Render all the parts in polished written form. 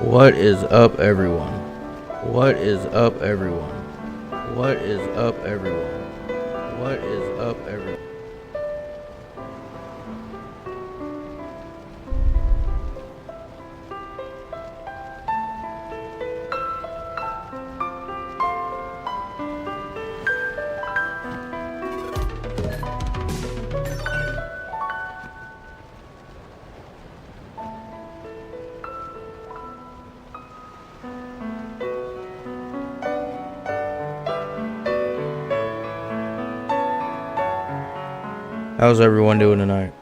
What is up, everyone? What is up, everyone? What is up, everyone? What is up, everyone? How's everyone doing tonight?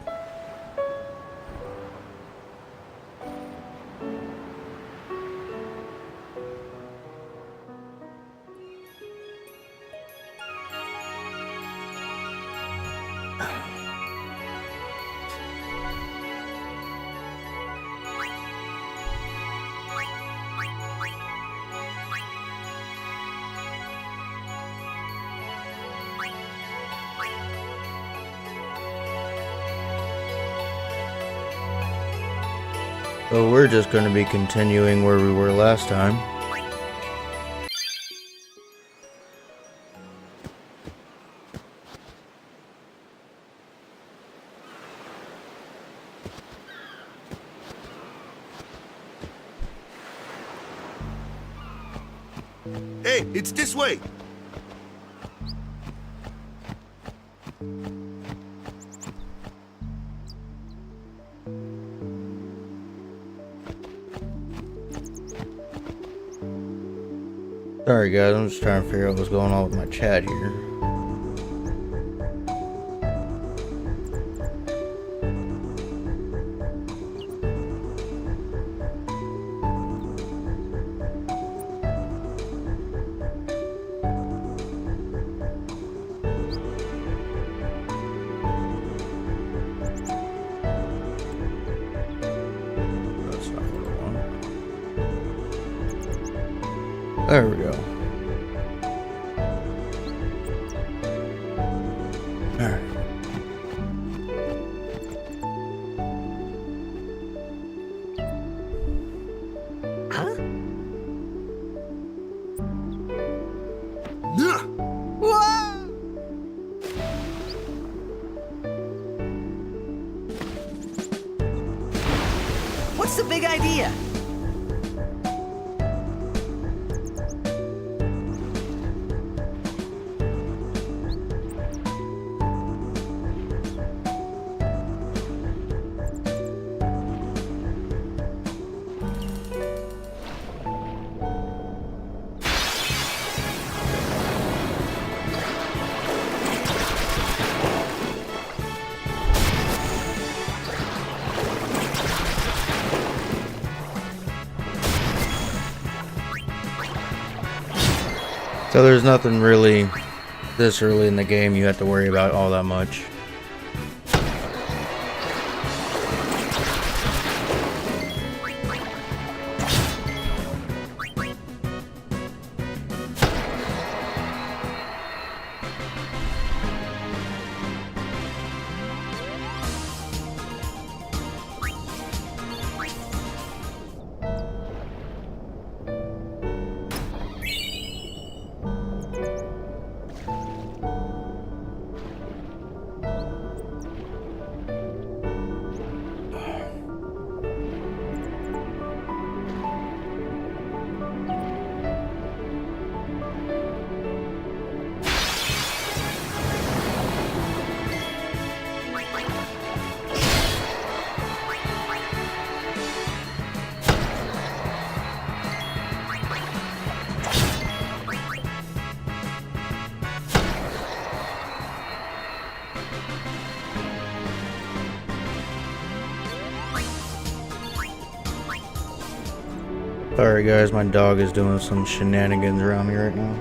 So we're just going to be continuing where we were last time. Hey, it's this way! Sorry guys, I'm just trying to figure out what's going on with my chat here. That's not what I want. There we go. Alright. Huh? Nah. Whoa! What's the big idea? So there's nothing really this early in the game you have to worry about all that much. Sorry guys, my dog is doing some shenanigans around me right now.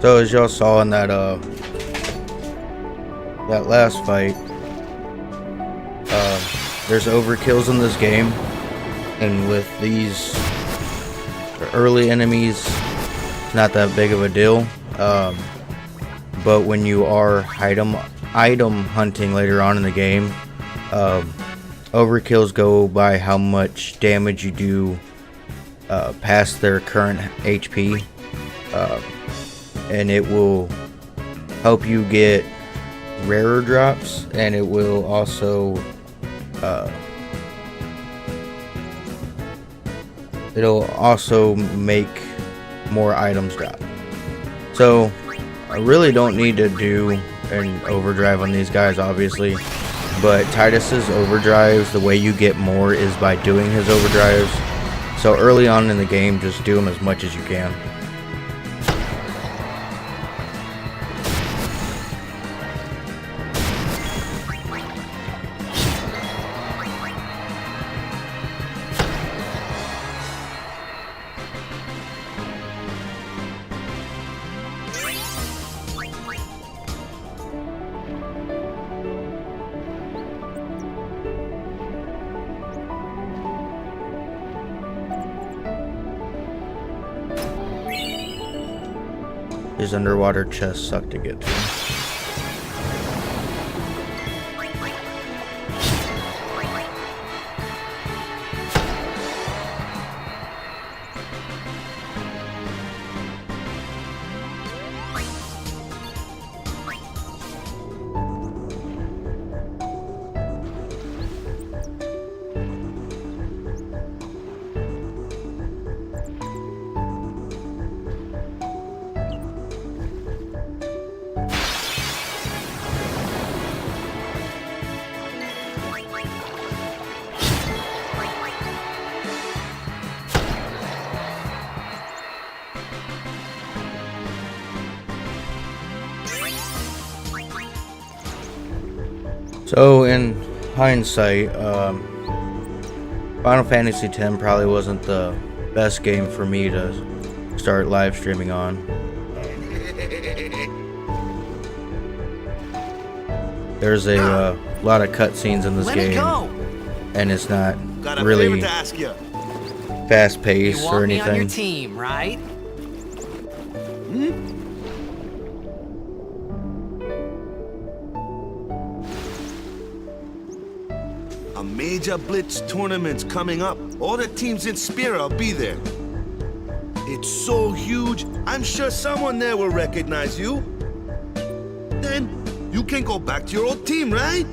So as y'all saw in that that last fight, there's overkills in this game, and with these early enemies, it's not that big of a deal. But when you are item hunting later on in the game, overkills go by how much damage you do past their current HP, and it will help you get rarer drops, and it will also it'll also make more items drop. So I really don't need to do an overdrive on these guys, obviously. But Titus's overdrives, the way you get more is by doing his overdrives. So early on in the game, just do them as much as you can. These underwater chests suck to get to. So in hindsight, Final Fantasy X probably wasn't the best game for me to start live streaming on. There's a lot of cutscenes in this Let game, me go. and it's not Got a favor really to ask you. You fast-paced or want me on your anything. team, right? A major blitz tournament's coming up. All the teams in Spira will be there. It's so huge, I'm sure someone there will recognize you. Then you can go back to your old team, right?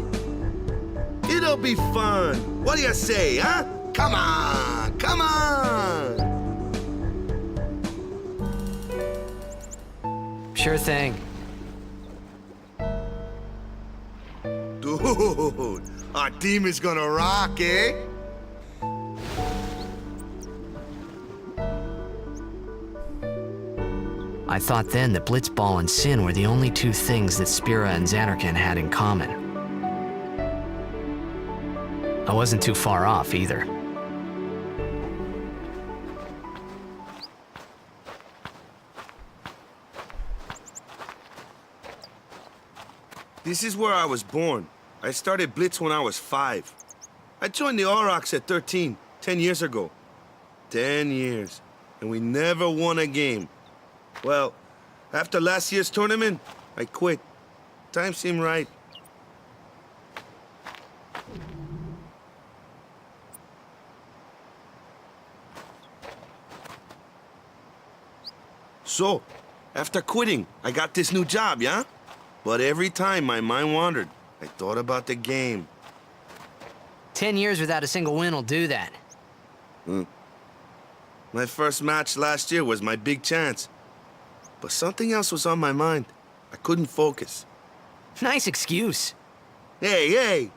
It'll be fun. What do you say, huh? Come on, come on! Sure thing. Dude, our team is gonna rock, eh? I thought then that Blitzball and Sin were the only two things that Spira and Xanarkand had in common. I wasn't too far off either. This is where I was born. I started Blitz when I was 5. I joined the Aurochs at 13, 10 years ago. 10 years, and we never won a game. Well, after last year's tournament, I quit. Time seemed right. So, after quitting, I got this new job, yeah? But every time my mind wandered, I thought about the game. 10 years without a single win will do that. My first match last year was my big chance. But something else was on my mind. I couldn't focus. Nice excuse. Hey, hey!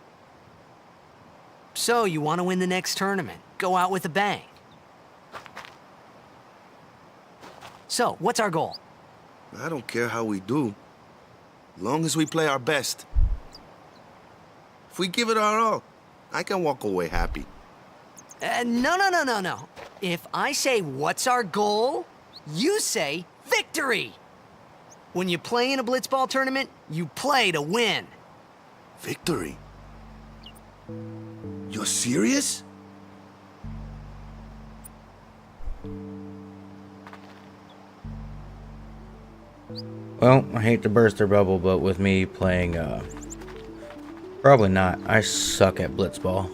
So, you want to win the next tournament? Go out with a bang. So, what's our goal? I don't care how we do. As long as we play our best. If we give it our all, I can walk away happy. No. If I say, what's our goal? You say, victory! When you play in a Blitzball tournament, you play to win. Victory? You're serious? Well, I hate to burst their bubble, but with me playing, probably not. I suck at Blitzball.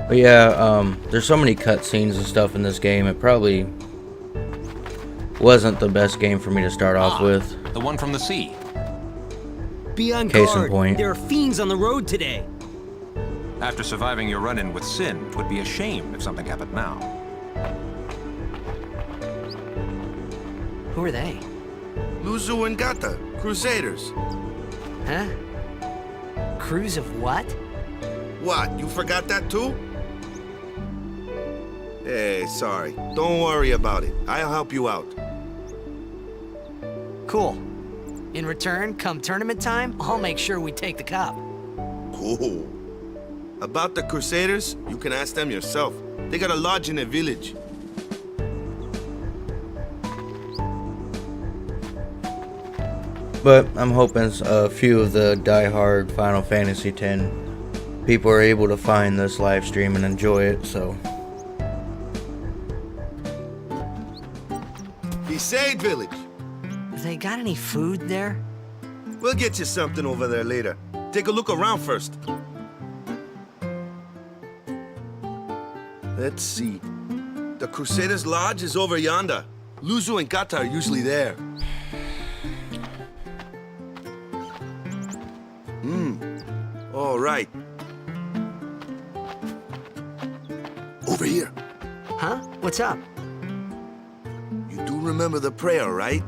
But yeah, there's so many cutscenes and stuff in this game, it probably wasn't the best game for me to start off with. The one from the sea. Be on Case in guard. point. There are fiends on the road today. After surviving your run-in with Sin, it would be a shame if something happened now. Who are they? Luzu and Gata, Crusaders. Huh? Crews of what? What, you forgot that too? Hey, sorry. Don't worry about it. I'll help you out. Cool. In return, come tournament time, I'll make sure we take the cup. Cool. About the Crusaders, you can ask them yourself. They got a lodge in a village. But I'm hoping a few of the die-hard Final Fantasy X people are able to find this live stream and enjoy it, so. Besaid Village. They got any food there? We'll get you something over there later. Take a look around first. Let's see. The Crusaders' Lodge is over yonder. Luzu and Gata are usually there. All right. Over here. Huh? What's up? You do remember the prayer, right?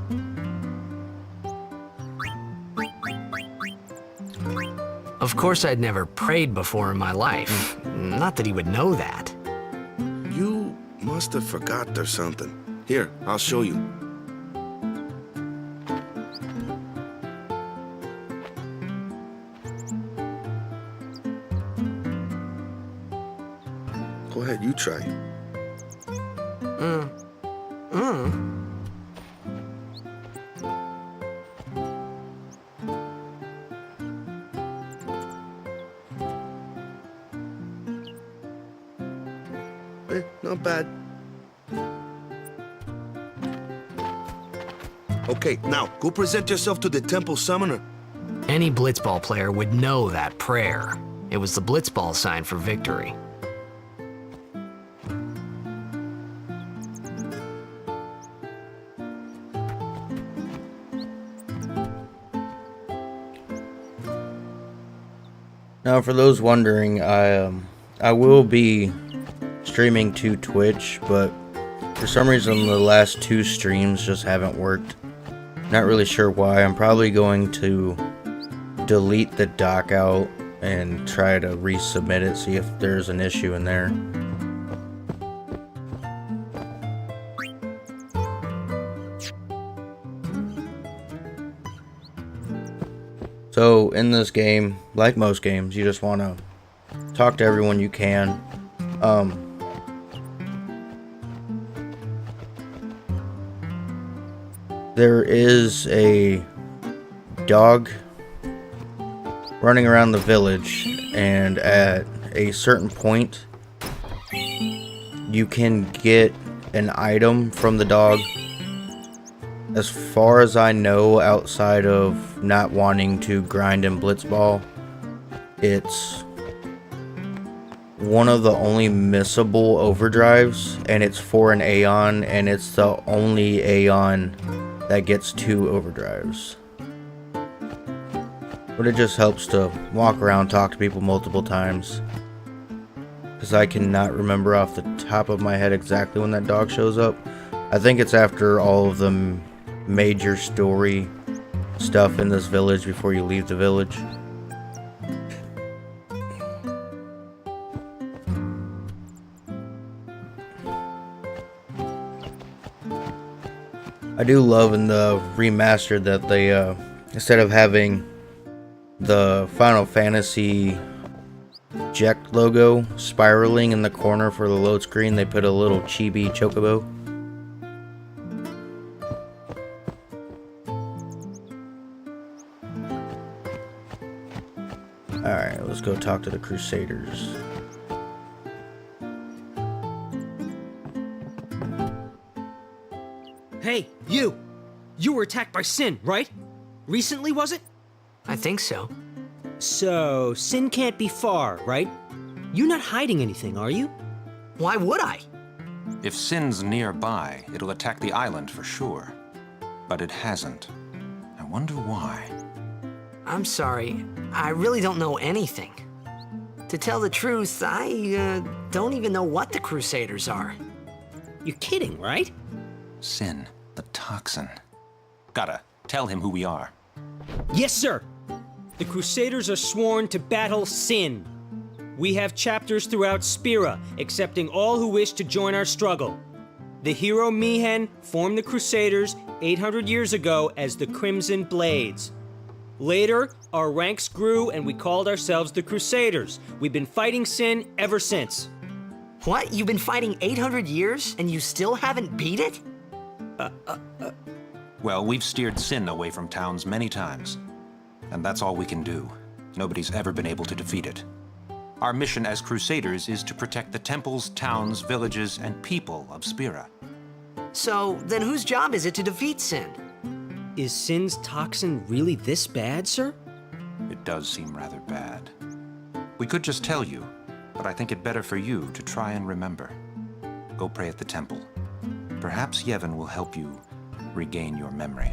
Of course I'd never prayed before in my life. Not that he would know that. You must have forgot or something. Here, I'll show you. not bad. Okay, now, go present yourself to the temple summoner. Any blitzball player would know that prayer. It was the blitzball sign for victory. Now, for those wondering, I will be streaming to Twitch, but for some reason the last 2 streams just haven't worked. Not really sure why. I'm probably going to delete the doc out and try to resubmit it, see if there's an issue in there. So in this game, like most games, you just want to talk to everyone you can. There is a dog running around the village, and at a certain point you can get an item from the dog. As far as I know, outside of not wanting to grind in blitzball, it's one of the only missable overdrives, and it's for an Aeon, and it's the only Aeon that gets 2 overdrives. But it just helps to walk around, talk to people multiple times, because I cannot remember off the top of my head exactly when that dog shows up. I think it's after all of the major story stuff in this village before you leave the village. I do love in the remastered that they instead of having the Final Fantasy Jack logo spiraling in the corner for the load screen, they put a little chibi chocobo. Alright, let's go talk to the Crusaders. Hey, you! You were attacked by Sin, right? Recently, was it? I think so. So, Sin can't be far, right? You're not hiding anything, are you? Why would I? If Sin's nearby, it'll attack the island for sure. But it hasn't. I wonder why. I'm sorry. I really don't know anything. To tell the truth, I don't even know what the Crusaders are. You're kidding, right? Sin, the toxin. Gotta tell him who we are. Yes, sir! The Crusaders are sworn to battle Sin. We have chapters throughout Spira, accepting all who wish to join our struggle. The hero Mihen formed the Crusaders 800 years ago as the Crimson Blades. Later, our ranks grew and we called ourselves the Crusaders. We've been fighting Sin ever since. What? You've been fighting 800 years and you still haven't beat it? Well, we've steered Sin away from towns many times. And that's all we can do. Nobody's ever been able to defeat it. Our mission as Crusaders is to protect the temples, towns, villages, and people of Spira. So, then whose job is it to defeat Sin? Is Sin's toxin really this bad, sir? It does seem rather bad. We could just tell you, but I think it better for you to try and remember. Go pray at the temple. Perhaps Yevon will help you regain your memory.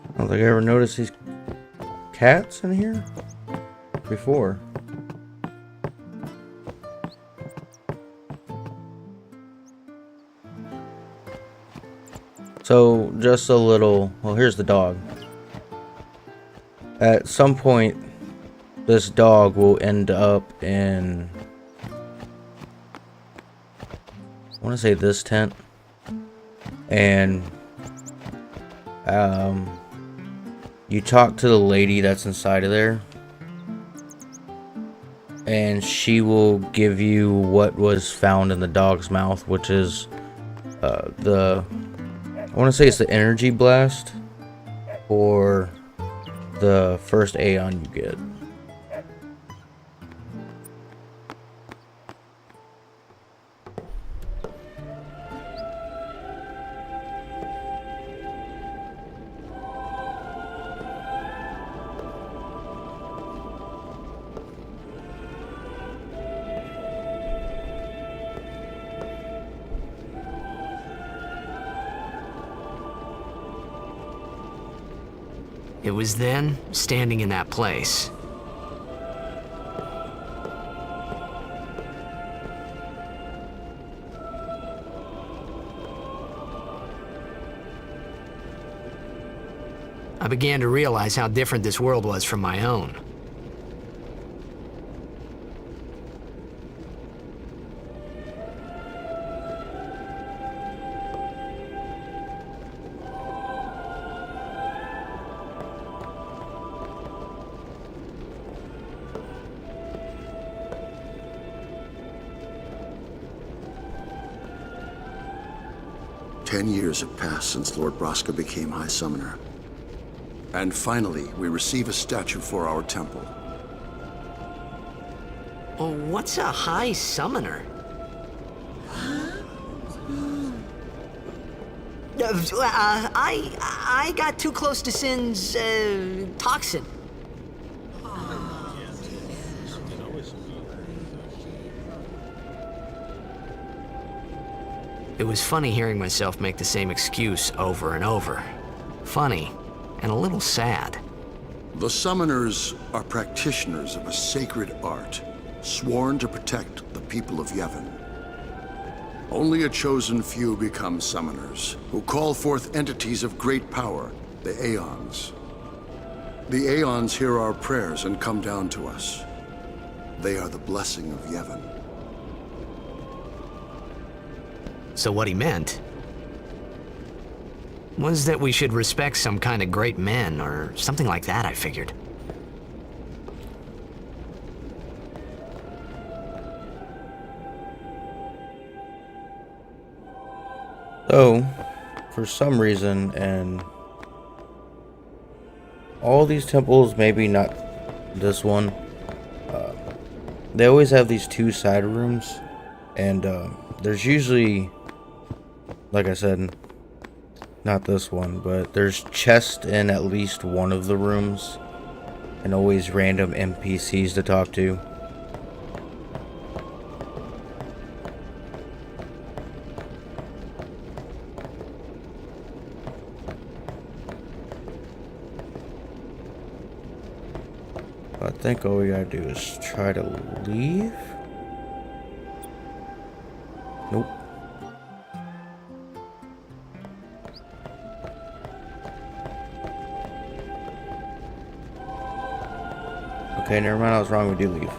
I don't think I ever noticed these cats in here before. So, just a little... Well, here's the dog. At some point, this dog will end up in... I want to say this tent. And... you talk to the lady that's inside of there. and she will give you what was found in the dog's mouth, which is I want to say it's the energy blast or the first Aeon you get. It was then, standing in that place, I began to realize how different this world was from my own. Ten years have passed since Lord Braska became High Summoner. And finally, we receive a statue for our temple. Oh, what's a High Summoner? I got too close to Sin's, toxin. It was funny hearing myself make the same excuse over and over. Funny, and a little sad. The Summoners are practitioners of a sacred art, sworn to protect the people of Yevon. Only a chosen few become Summoners, who call forth entities of great power, the Aeons. The Aeons hear our prayers and come down to us. They are the blessing of Yevon. So what he meant was that we should respect some kind of great men, or something like that, I figured. So, for some reason, and all these temples, maybe not this one, they always have these two side rooms, and there's usually, like I said, not this one, but there's chests in at least one of the rooms, and always random NPCs to talk to. I think all we gotta do is try to leave. Nope. Okay, never mind, I was wrong, we do leave.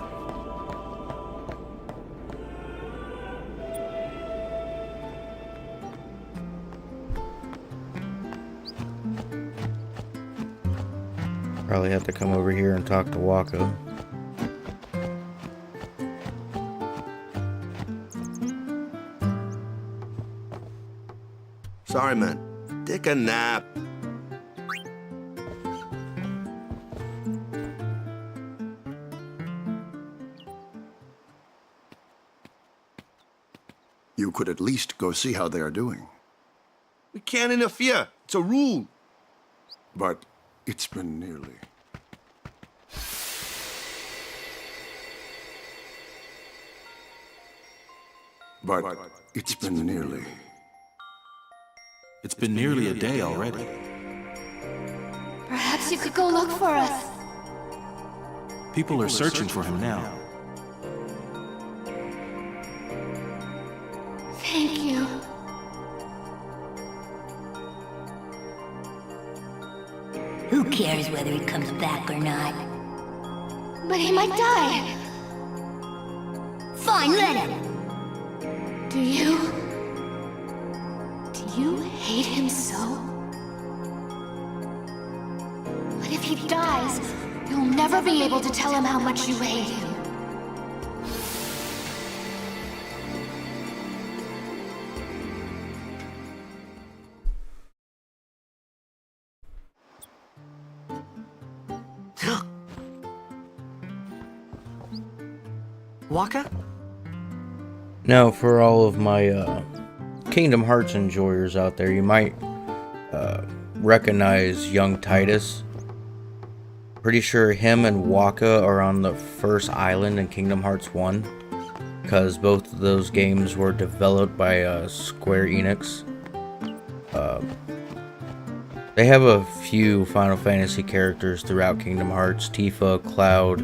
Probably have to come over here and talk to Waka. Sorry, man. Take a nap. You could at least go see how they are doing. We can't interfere. It's a rule. But it's been nearly. But it's been nearly. It's been nearly a day already. Perhaps you could go look for us. People are searching for him now. Thank you. Who cares whether he comes back or not? But he might die. Fine, let him. Do you hate him so? But if he dies, you'll never be able to tell him how much you hate him. Waka? Now, for all of my Kingdom Hearts enjoyers out there, you might recognize young Titus. Pretty sure him and Waka are on the first island in Kingdom Hearts 1, because both of those games were developed by Square Enix. They have a few Final Fantasy characters throughout Kingdom Hearts. Tifa, Cloud,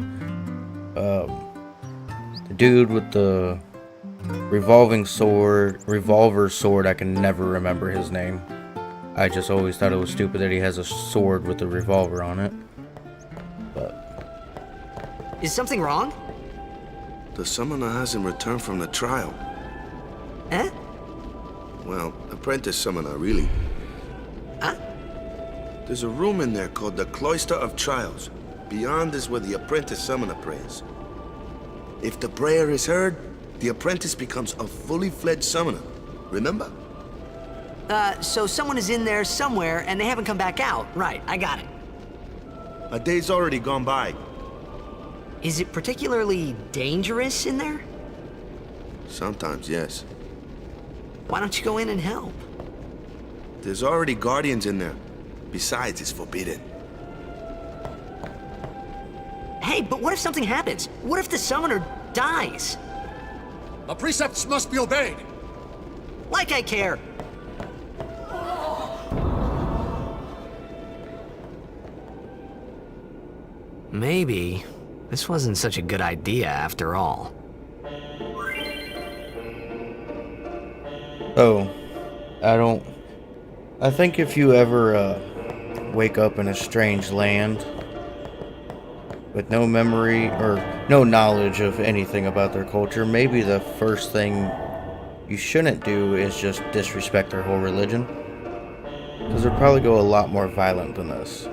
the dude with the revolver sword, I can never remember his name. I just always thought it was stupid that he has a sword with a revolver on it. But Is something wrong? The summoner hasn't returned from the trial. Eh? Well, apprentice summoner, really. Huh? There's a room in there called the Cloister of Trials. Beyond is where the apprentice summoner prays. If the prayer is heard, the apprentice becomes a fully fledged summoner. Remember? So someone is in there somewhere and they haven't come back out. Right, I got it. A day's already gone by. Is it particularly dangerous in there? Sometimes, yes. Why don't you go in and help? There's already guardians in there. Besides, it's forbidden. Hey, but what if something happens? What if the summoner dies? The precepts must be obeyed. Like I care. Maybe this wasn't such a good idea after all. oh, I think if you ever wake up in a strange land with no memory or no knowledge of anything about their culture, maybe the first thing you shouldn't do is just disrespect their whole religion, because they'd probably go a lot more violent than this.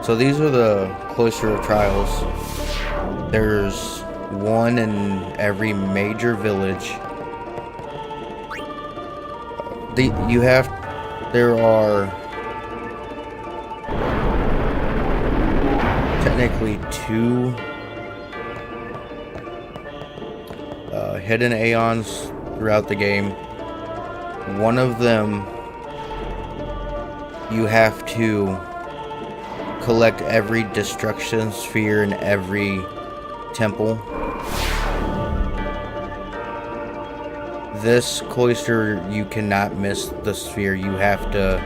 So these are the Cloister of Trials. There's one in every major village. There are technically two hidden Aeons throughout the game. One of them, you have to collect every destruction sphere in every temple. This cloister, you cannot miss the sphere. You have to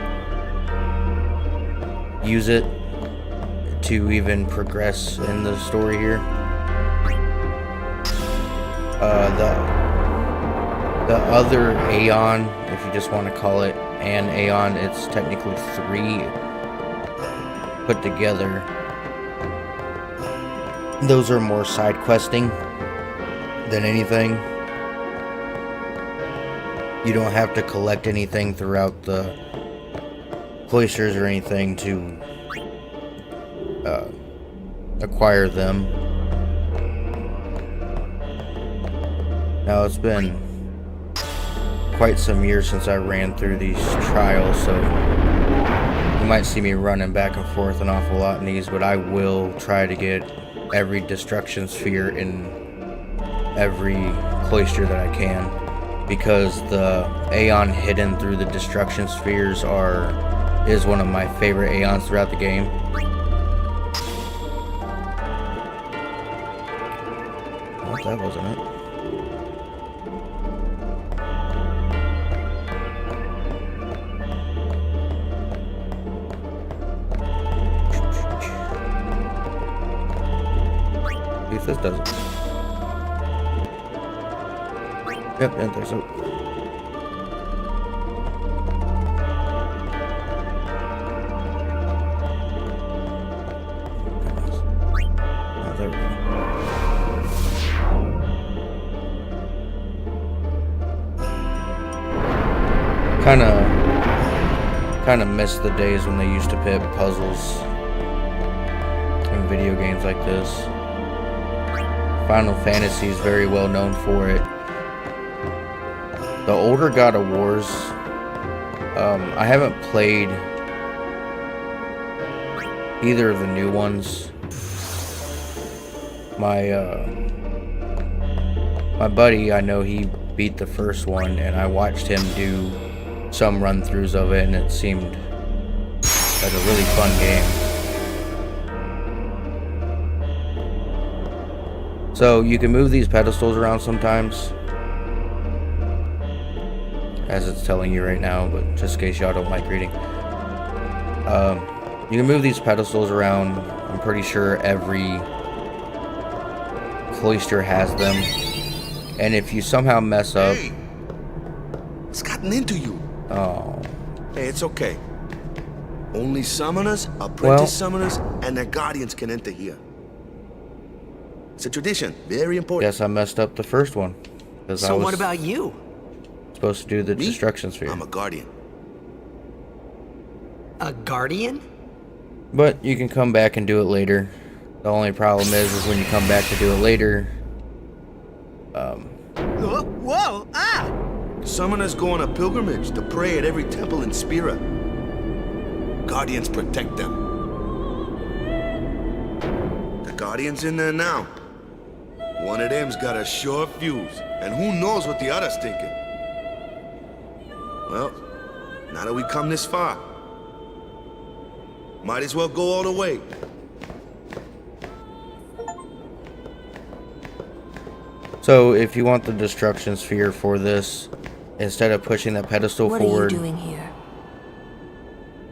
use it to even progress in the story here. The other Aeon, if you just want to call it an Aeon, it's technically 3 put together. Those are more side questing than anything. You don't have to collect anything throughout the cloisters or anything to acquire them. Now, it's been quite some years since I ran through these trials, so you might see me running back and forth an awful lot in these, but I will try to get every destruction sphere in every cloister that I can, because the Aeon hidden through the destruction spheres is one of my favorite Aeons throughout the game. Well, that wasn't it. See if this does it. Yep, and there's it. Oh, there we go. Kinda miss the days when they used to put puzzles in video games like this. Final Fantasy is very well known for it. The older God of Wars, I haven't played either of the new ones. My My buddy, I know he beat the first one, and I watched him do some run-throughs of it, and it seemed like a really fun game. So you can move these pedestals around sometimes, as it's telling you right now, but just in case y'all don't like reading. You can move these pedestals around. I'm pretty sure every cloister has them. And if you somehow mess up... Hey! It's gotten into you. Oh. Hey, it's okay. Only summoners, apprentice summoners, and their guardians can enter here. It's a tradition. Very important. Guess I messed up the first one. So what about you? Supposed to do the Me? destruction sphere. I'm a guardian. A guardian? But you can come back and do it later. The only problem is when you come back to do it later... Whoa! Ah! Summoners go on a pilgrimage to pray at every temple in Spira. Guardians protect them. The Guardian's in there now. One of them's got a short fuse, and who knows what the other's thinking. Well, now that we come this far, might as well go all the way. So if you want the destruction sphere for this, instead of pushing that pedestal forward, What are you doing here?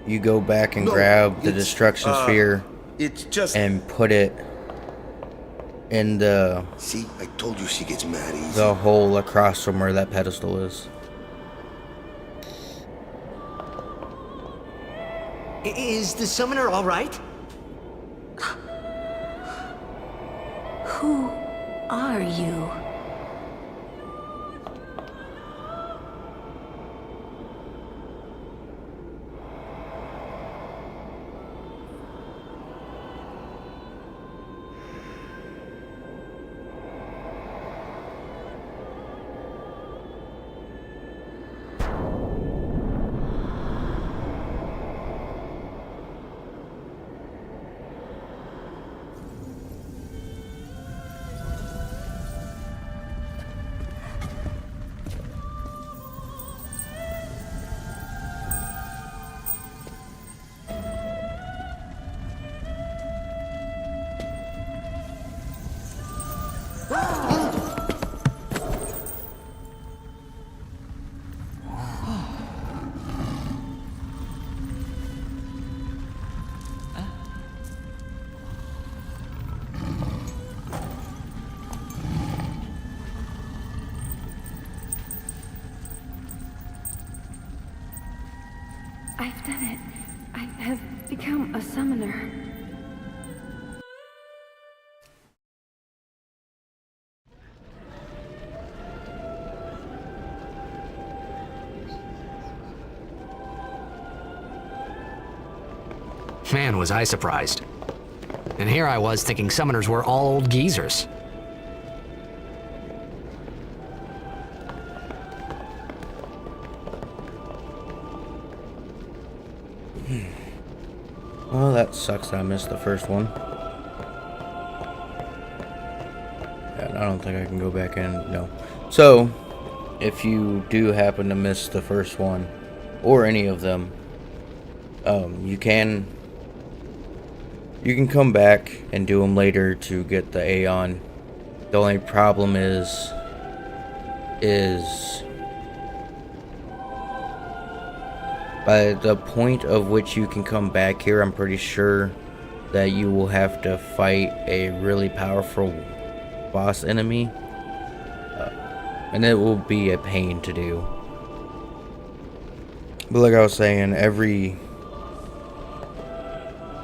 you go back and No, grab the it's, destruction sphere It's just... and put it in the See, I told you she gets mad easy. the hole across from where that pedestal is. Is the summoner all right? Who are you? I've done it. I have become a summoner. Man, was I surprised. And here I was thinking summoners were all old geezers. Well, that sucks that I missed the first one. And I don't think I can go back in. No. So, if you do happen to miss the first one, or any of them, you can come back and do them later to get the Aeon. The only problem is by the point of which you can come back here, I'm pretty sure that you will have to fight a really powerful boss enemy, and it will be a pain to do. But like I was saying,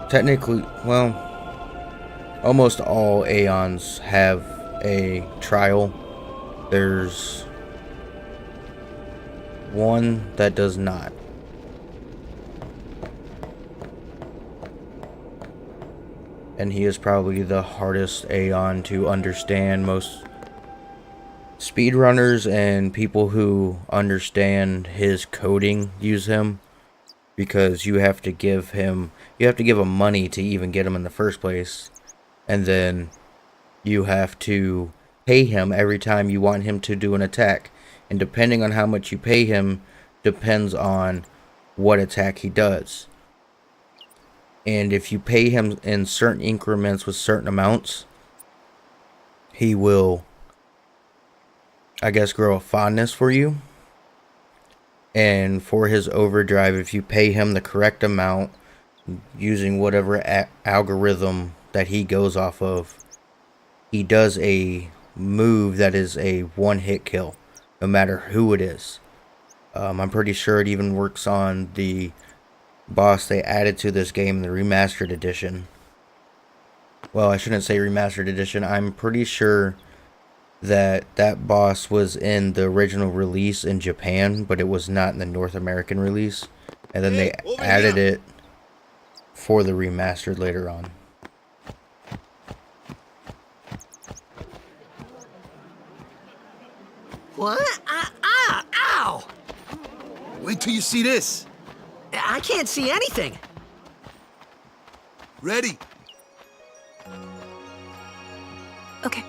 technically, well, almost all Aeons have a trial. There's one that does not. And he is probably the hardest Aeon to understand. Most speedrunners and people who understand his coding use him, because you have to give him money to even get him in the first place, and then you have to pay him every time you want him to do an attack. And depending on how much you pay him depends on what attack he does. And if you pay him in certain increments with certain amounts, he will, I guess, grow a fondness for you. And for his overdrive, if you pay him the correct amount using whatever algorithm that he goes off of, he does a move that is a one-hit kill, no matter who it is. I'm pretty sure it even works on the boss they added to this game in the remastered edition. Well, I shouldn't say remastered edition. I'm pretty sure that that boss was in the original release in Japan, but it was not in the North American release. And then they added it for the remastered later on. What? Ow! Wait till you see this. I can't see anything. Ready? Okay.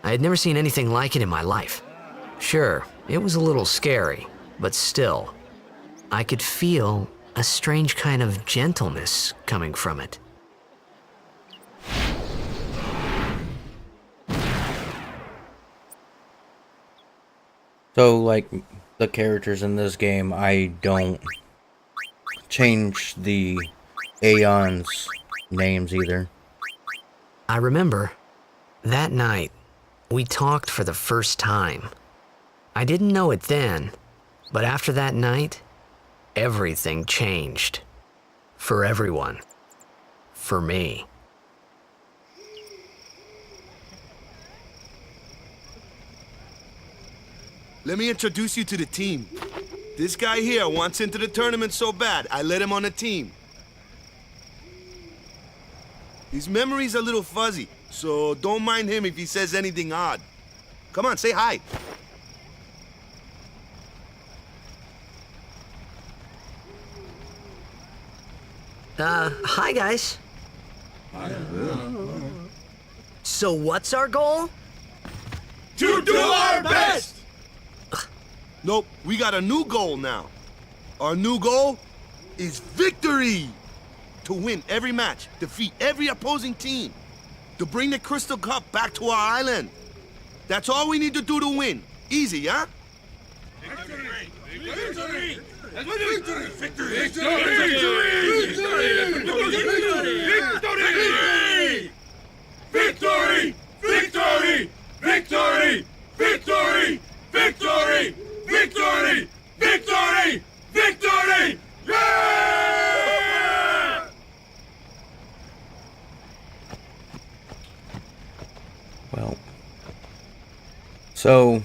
I had never seen anything like it in my life. Sure, it was a little scary, but still, I could feel a strange kind of gentleness coming from it. So, like the characters in this game, I don't change the Aeon's names either. I remember that night we talked for the first time. I didn't know it then, but after that night, everything changed. For everyone. For me. Let me introduce you to the team. This guy here wants into the tournament so bad, I let him on the team. His memory's a little fuzzy, so don't mind him if he says anything odd. Come on, say hi. Hi guys. So what's our goal? To do our best! Nope, we got a new goal now. Our new goal is victory! To win every match, defeat every opposing team, to bring the Crystal Cup back to our island. That's all we need to do to win. Easy, yeah? Victory! Victory! Victory! Victory! Victory! Victory! Victory! Victory! Victory! Victory! Victory! Victory! Victory! Yeah! Well, so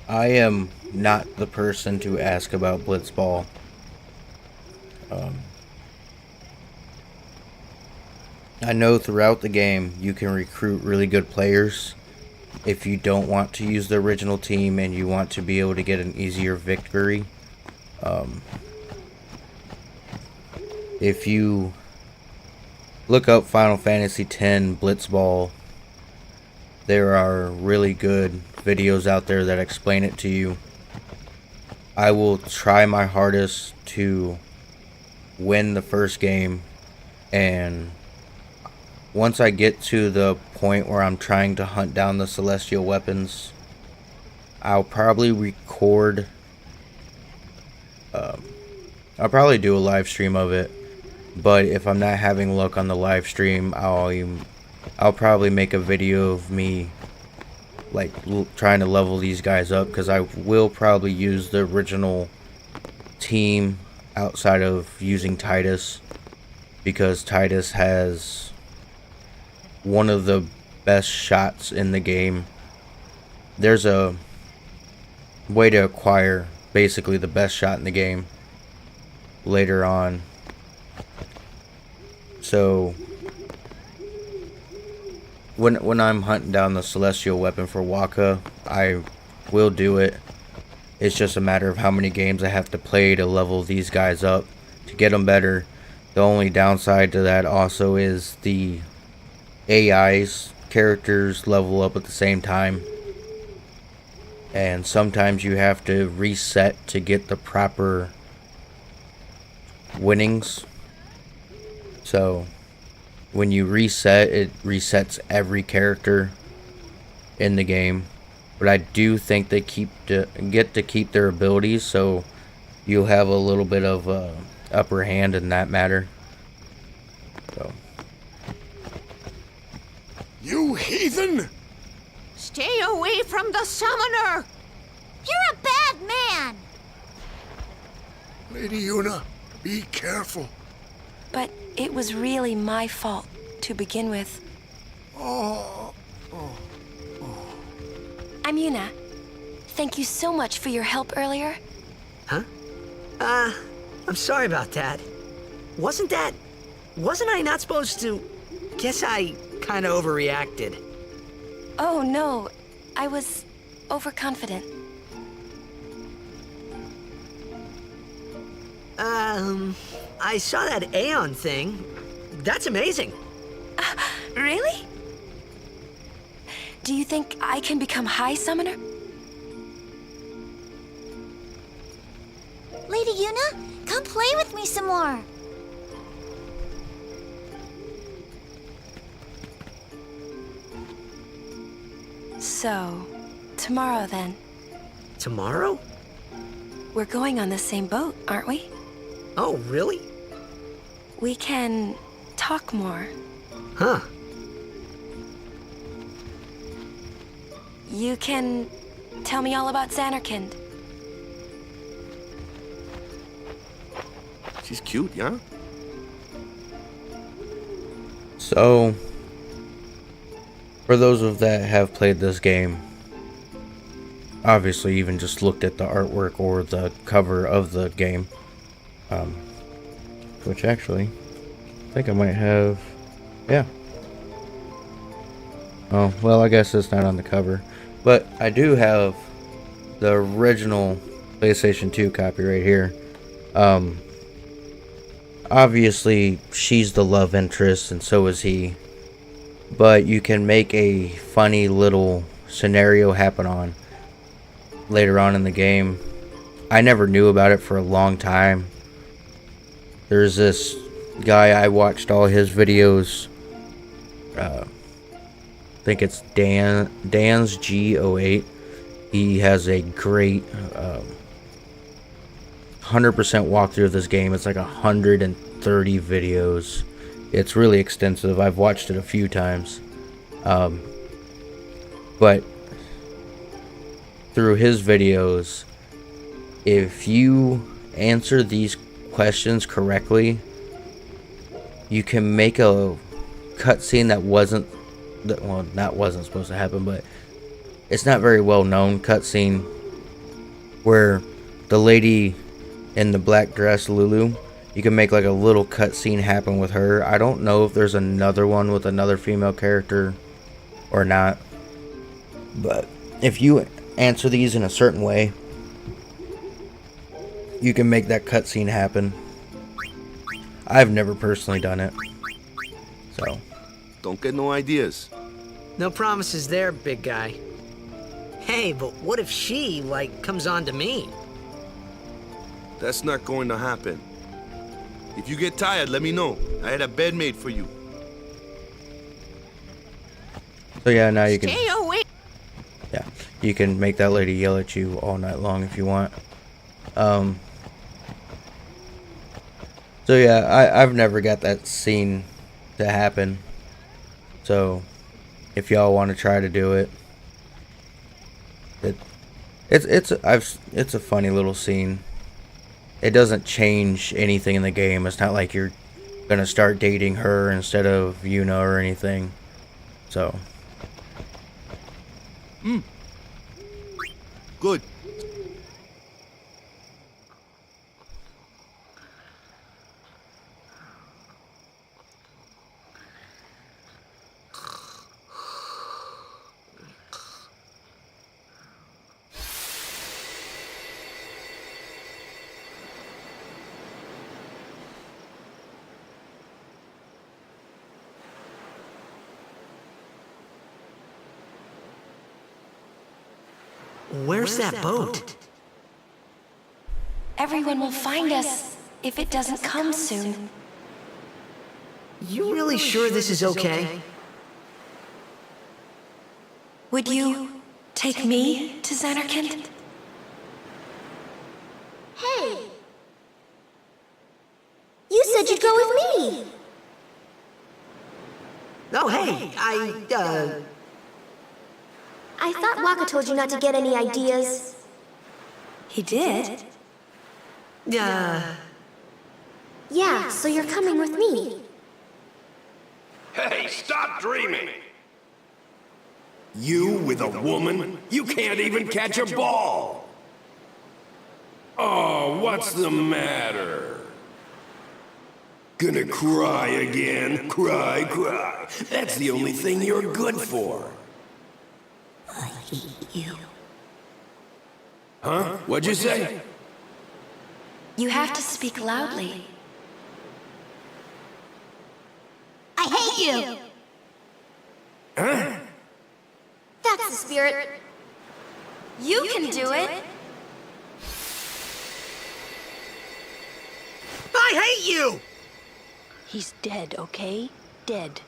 I am not the person to ask about Blitzball. I know throughout the game you can recruit really good players if you don't want to use the original team and you want to be able to get an easier victory. If you look up Final Fantasy X Blitzball. There are really good videos out there that explain it to you. I will try my hardest to win the first game, and once I get to the point where I'm trying to hunt down the celestial weapons, I'll probably record, I'll probably do a live stream of it. But if I'm not having luck on the live stream, I'll probably make a video of me like trying to level these guys up, because I will probably use the original team outside of using Titus, because Titus has one of the best shots in the game. There's a way to acquire basically the best shot in the game later on. So when I'm hunting down the celestial weapon for Waka, I will do it. It's just a matter of how many games I have to play to level these guys up to get them better. The only downside to that also is the AI's characters level up at the same time, and sometimes you have to reset to get the proper winnings. So when you reset, it resets every character in the game. But I do think they get to keep their abilities, so you'll have a little bit of upper hand in that matter. So. You heathen! Stay away from the summoner! You're a bad man! Lady Una, be careful. But it was really my fault to begin with. I'm Yuna. Thank you so much for your help earlier. Huh? I'm sorry about that. Wasn't I not supposed to? Guess I kinda overreacted. Oh no, I was overconfident. I saw that Aeon thing. That's amazing. Really? Do you think I can become High Summoner? Lady Yuna, come play with me some more. So, tomorrow then. Tomorrow? We're going on the same boat, aren't we? Oh, really? We can talk more. Huh. You can tell me all about Xanarkand. She's cute, yeah? So, for those of that have played this game, obviously even just looked at the artwork or the cover of the game, which actually, I think I might have, yeah. Oh, well, I guess it's not on the cover, but I do have the original PlayStation 2 copy right here. Obviously, she's the love interest, and so is he. But you can make a funny little scenario happen on later on in the game. I never knew about it for a long time. There's this guy, I watched all his videos. I think it's Dan's G08. He has a great 100% walkthrough of this game. It's like 130 videos. It's really extensive. I've watched it a few times. But through his videos, if you answer these questions correctly, you can make a cutscene that wasn't supposed to happen, but it's not very well known cutscene where the lady in the black dress, Lulu, you can make like a little cutscene happen with her. I don't know if there's another one with another female character or not, but if you answer these in a certain way, you can make that cutscene happen. I've never personally done it, So, Don't get no ideas. No promises there, big guy. Hey, but what if she, like, comes on to me? That's not going to happen. If you get tired, let me know. I had a bed made for you. so yeah, now you can, Stay away. yeah, you can make that lady yell at you all night long if you want. So yeah, I've never got that scene to happen. So if y'all want to try to do it, it's a funny little scene. It doesn't change anything in the game. It's not like you're gonna start dating her instead of Yuna or anything. So Good. Where's that boat? Everyone will find us if it doesn't come soon. You really sure this is okay? Would you take me to Xanarkand? Hey! You said you'd go with me! Oh, hey, I thought Waka told you not to get any ideas. He did? Yeah, so you're coming with me. Hey, stop dreaming! You with a woman? You can't even catch a ball! Oh, what's the matter? Gonna cry again? Cry, cry. That's the only thing you're good for. I hate you. Huh? What'd you say? You have to speak loudly. I hate you! Huh? That's the spirit. You can do it! I hate you! He's dead, okay? Dead.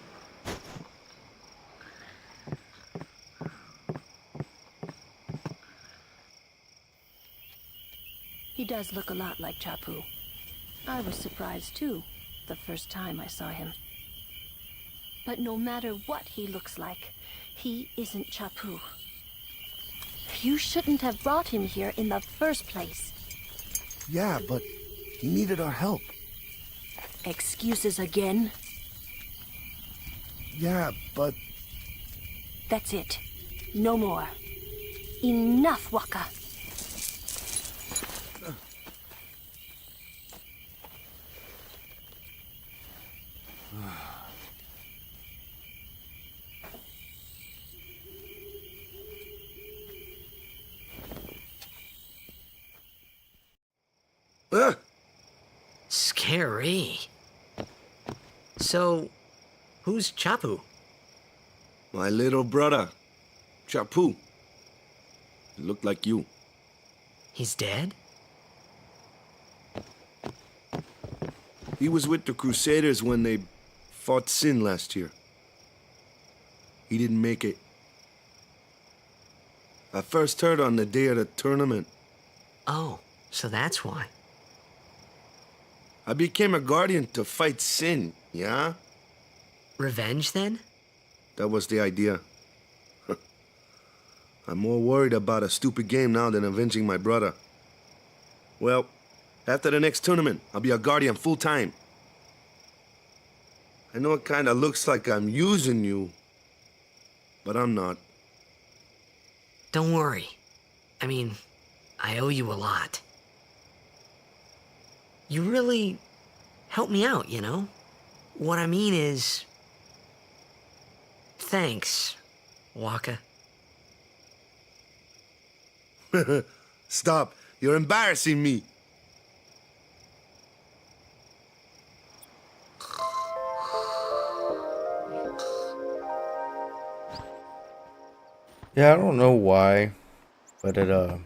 He does look a lot like Chapu. I was surprised too, the first time I saw him. But no matter what he looks like, he isn't Chapu. You shouldn't have brought him here in the first place. Yeah, but he needed our help. Excuses again? Yeah, but... That's it. No more. Enough, Waka. Scary. So, who's Chapu? My little brother, Chapu. He looked like you. He's dead? He was with the Crusaders when they fought Sin last year. He didn't make it. I first heard on the day of the tournament. Oh, so that's why. I became a guardian to fight Sin, yeah? Revenge, then? That was the idea. I'm more worried about a stupid game now than avenging my brother. Well, after the next tournament, I'll be a guardian full-time. I know it kinda looks like I'm using you, but I'm not. Don't worry. I mean, I owe you a lot. You really helped me out, you know? What I mean is... Thanks, Waka. Stop. You're embarrassing me. Yeah, I don't know why, but it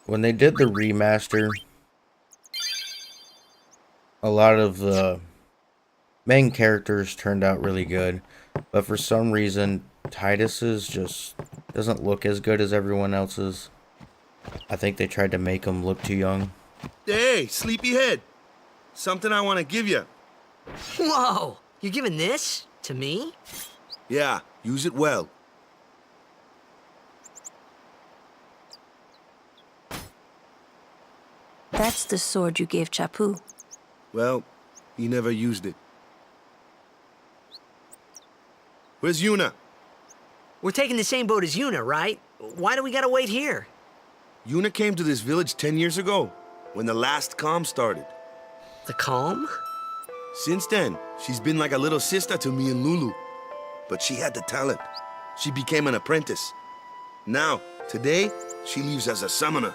when they did the remaster, a lot of the main characters turned out really good, but for some reason Titus's just doesn't look as good as everyone else's. I think they tried to make him look too young. Hey, sleepyhead. Something I want to give you. Whoa! You're giving this to me? Yeah, use it well. That's the sword you gave Chappu. Well, he never used it. Where's Yuna? We're taking the same boat as Yuna, right? Why do we gotta wait here? Yuna came to this village 10 years ago, when the last calm started. The calm? Since then, she's been like a little sister to me and Lulu. But she had the talent. She became an apprentice. Now, today, she leaves as a summoner.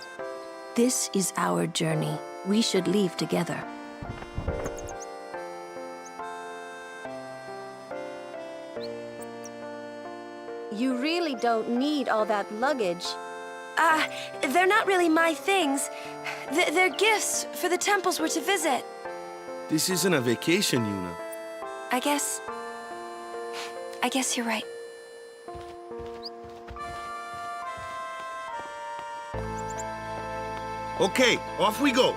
This is our journey. We should leave together. You really don't need all that luggage. They're not really my things. They're gifts for the temples we're to visit. This isn't a vacation, Yuna. I guess you're right. Okay, off we go.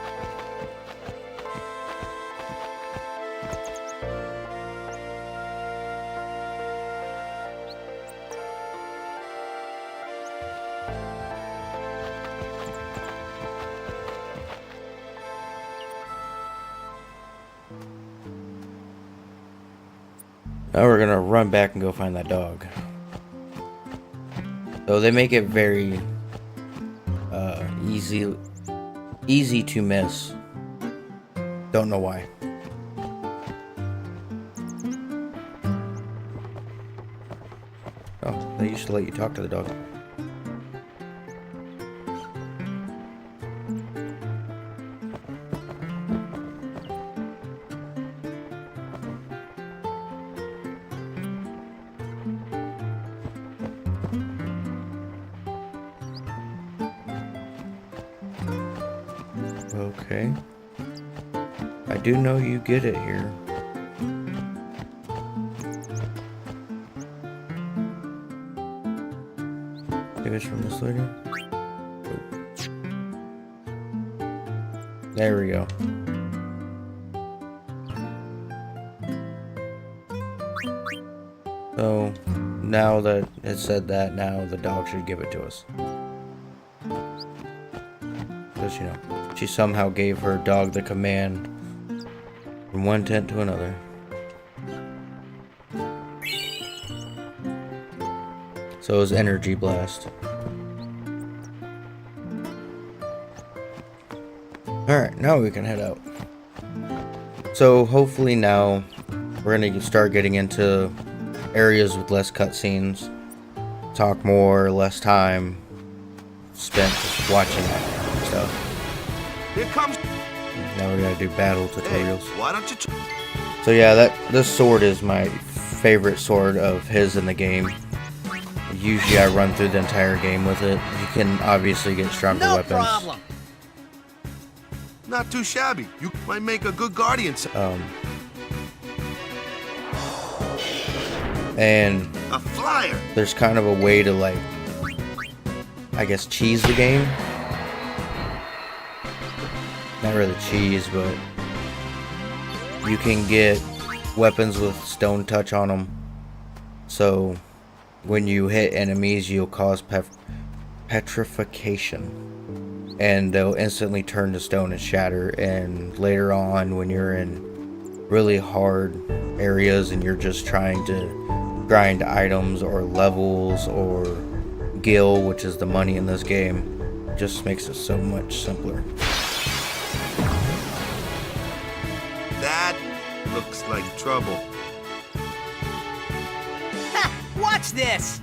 Now we're gonna run back and go find that dog. So they make it very easy to miss. Don't know why. Oh, they used to let you talk to the dog. Okay. I do know you get it here. Maybe it's from this lady? Oh. There we go. So, now that it said that, now the dog should give it to us. Because, you know, she somehow gave her dog the command from one tent to another. So it was energy blast. Alright, now we can head out. So hopefully now we're going to start getting into areas with less cutscenes. Talk more, less time spent just watching stuff. Here comes. Now we gotta do battle tutorials. Hey, why don't you? So yeah, this sword is my favorite sword of his in the game. Usually I run through the entire game with it. You can obviously get stronger weapons. No problem. Not too shabby. You might make a good guardian. And a flyer. There's kind of a way to, like, I guess, cheese the game. Not really cheese, but you can get weapons with stone touch on them. So when you hit enemies, you'll cause petrification. And they'll instantly turn to stone and shatter. And later on, when you're in really hard areas and you're just trying to grind items or levels or gil, which is the money in this game, it just makes it so much simpler. That looks like trouble. Ha! Watch this!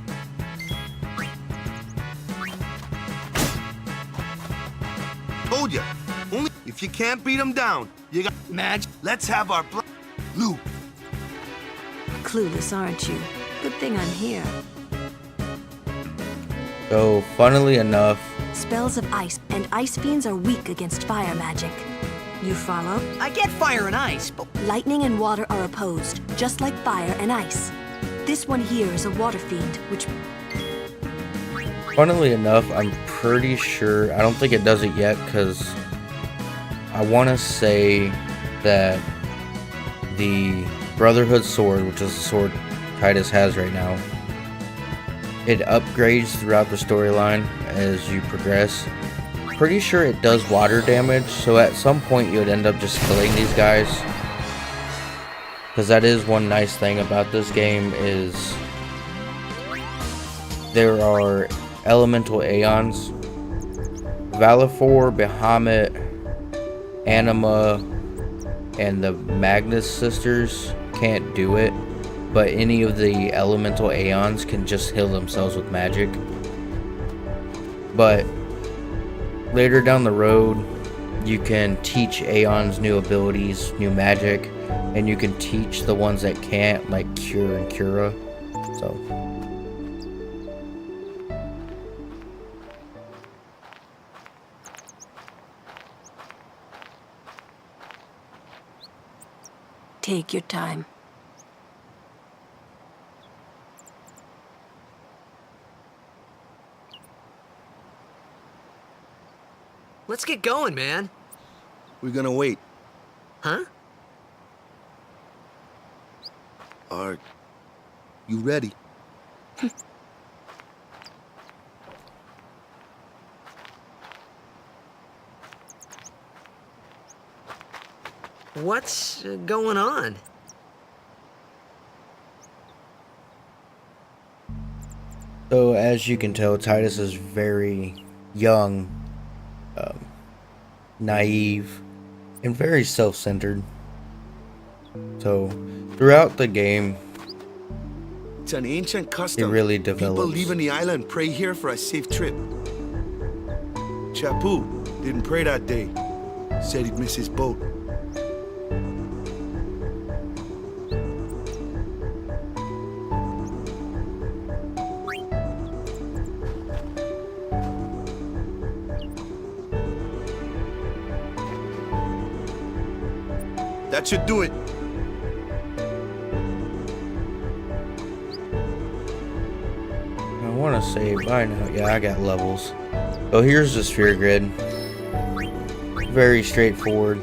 Told ya. Only if you can't beat them down, you got Madge. Let's have our Lou. Clueless, aren't you? Good thing I'm here. So, funnily enough, Spells of ice and ice fiends are weak against fire magic. You follow? I get fire and ice, but Lightning and water are opposed, just like fire and ice. This one here is a water fiend, which... funnily enough, I'm pretty sure, I don't think it does it yet, because I want to say that the Brotherhood sword, which is the sword Titus has right now, it upgrades throughout the storyline as you progress. Pretty sure it does water damage, so at some point you would end up just killing these guys. Because that is one nice thing about this game, is there are elemental Aeons. Valifor, Bahamut, Anima, and the Magnus sisters can't do it, but any of the elemental Aeons can just heal themselves with magic. But later down the road, you can teach Aeons new abilities, new magic, and you can teach the ones that can't, like Cure and Cura. So Take your time. let's get going, man. We're gonna wait. Huh? Are you ready? What's going on? So as you can tell, Titus is very young, naive, and very self-centered. So throughout the game, It's an ancient custom. it really People develops. leaving the island pray here for a safe trip. Chapu didn't pray that day. Said he'd miss his boat. That should do it. I want to say by now, yeah, I got levels. So here's the sphere grid. Very straightforward.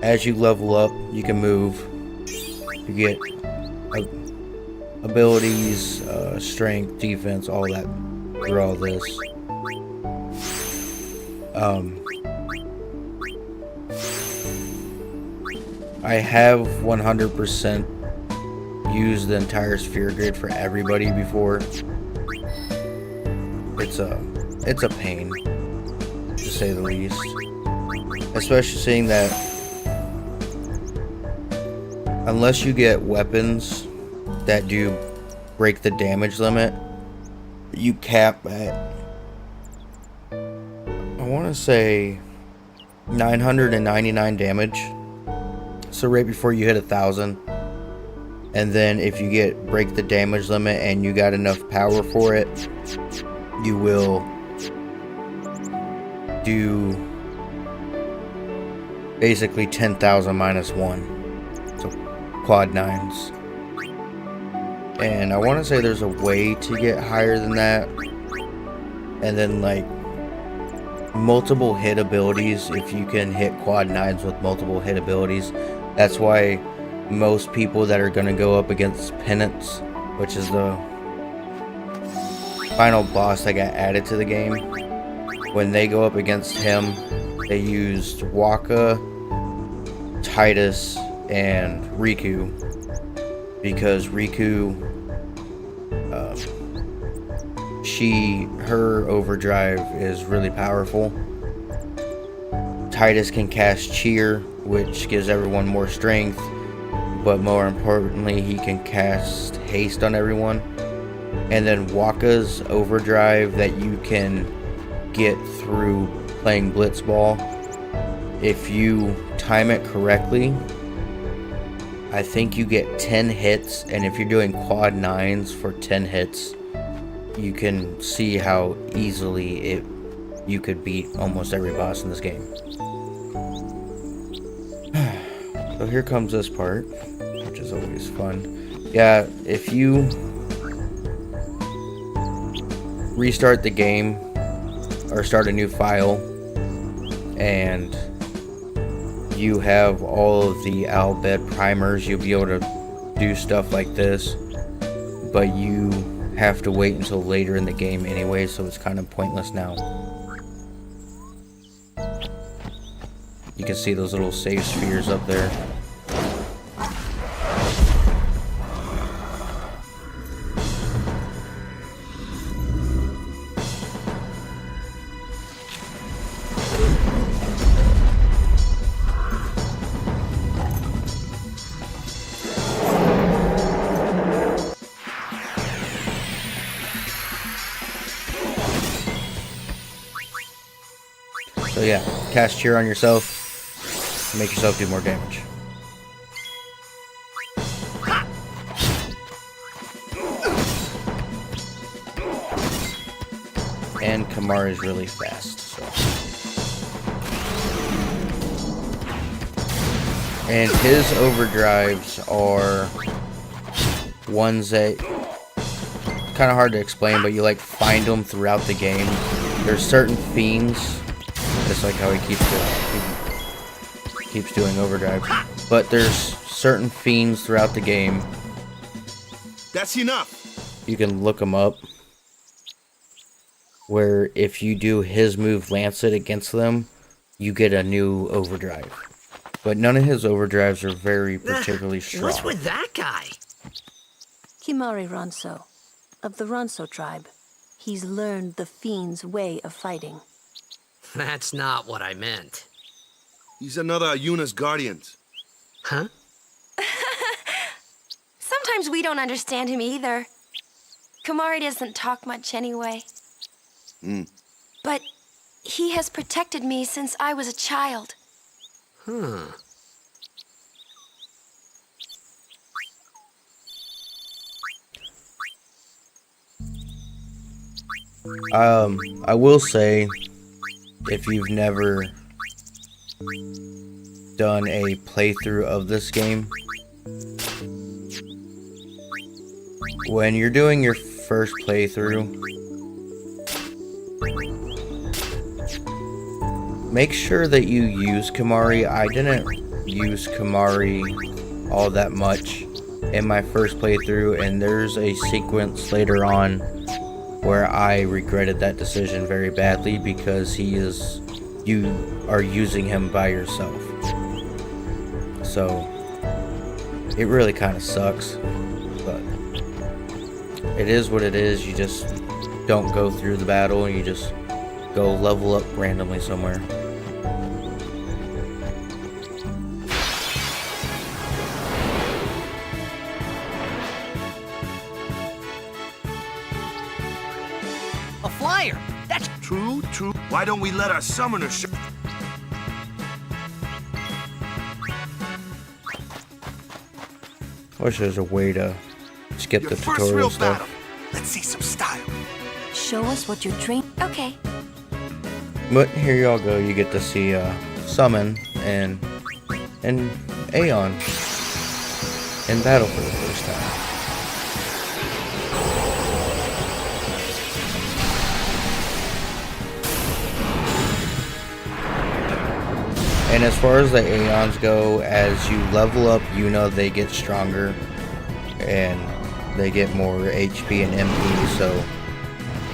As you level up, you can move. You get abilities, strength, defense, all that through all this. I have 100% used the entire sphere grid for everybody before. It's a pain, to say the least. Especially seeing that unless you get weapons that do break the damage limit, you cap at, I want to say 999 damage. So right before you hit 1,000, and then if you get break the damage limit and you got enough power for it, you will do basically 10,000 minus 1, so quad 9s. And I want to say there's a way to get higher than that, and then like multiple hit abilities. If you can hit quad 9s with multiple hit abilities, that's why most people that are going to go up against Penance, which is the final boss that got added to the game, when they go up against him, they used Waka, Titus, and Riku, because Riku, her overdrive is really powerful. Titus can cast Cheer, which gives everyone more strength, but more importantly, he can cast haste on everyone. And then Waka's overdrive that you can get through playing Blitzball, if you time it correctly, I think you get 10 hits, and if you're doing quad 9s for 10 hits, you can see how easily you could beat almost every boss in this game. So here comes this part, which is always fun. Yeah, if you restart the game or start a new file and you have all of the Albed primers, you'll be able to do stuff like this, but you have to wait until later in the game anyway, so it's kind of pointless now. You can see those little save spheres up there. So yeah, cast cheer on yourself. Make yourself do more damage. And Kamar is really fast. So. And his overdrives are ones that kind of hard to explain, but you like find them throughout the game. There's certain fiends. Just like how he keeps doing overdrive. But there's certain fiends throughout the game. That's enough. You can look them up. Where if you do his move Lancet against them, you get a new overdrive. But none of his overdrives are very particularly strong. What's with that guy? Kimari Ronso, of the Ronso tribe. He's learned the fiend's way of fighting. That's not what I meant. He's another Yuna's guardians. Huh? Sometimes we don't understand him either. Kamari doesn't talk much anyway. But he has protected me since I was a child. I will say, if you've never done a playthrough of this game, when you're doing your first playthrough, make sure that you use Kimari. I didn't use Kimari all that much in my first playthrough, and there's a sequence later on where I regretted that decision very badly because you are using him by yourself. So it really kind of sucks, but it is what it is. You just don't go through the battle, and you just go level up randomly somewhere. A flyer! That's true. Why don't we let our summoner show? I wish there's a way to skip Your the first tutorial real stuff. battle. Let's see some style. Show us what you're trained. Okay. But here y'all go. You get to see Summon and Aeon in battle for the first time. And as far as the Aeons go, as you level up, they get stronger and they get more HP and MP, so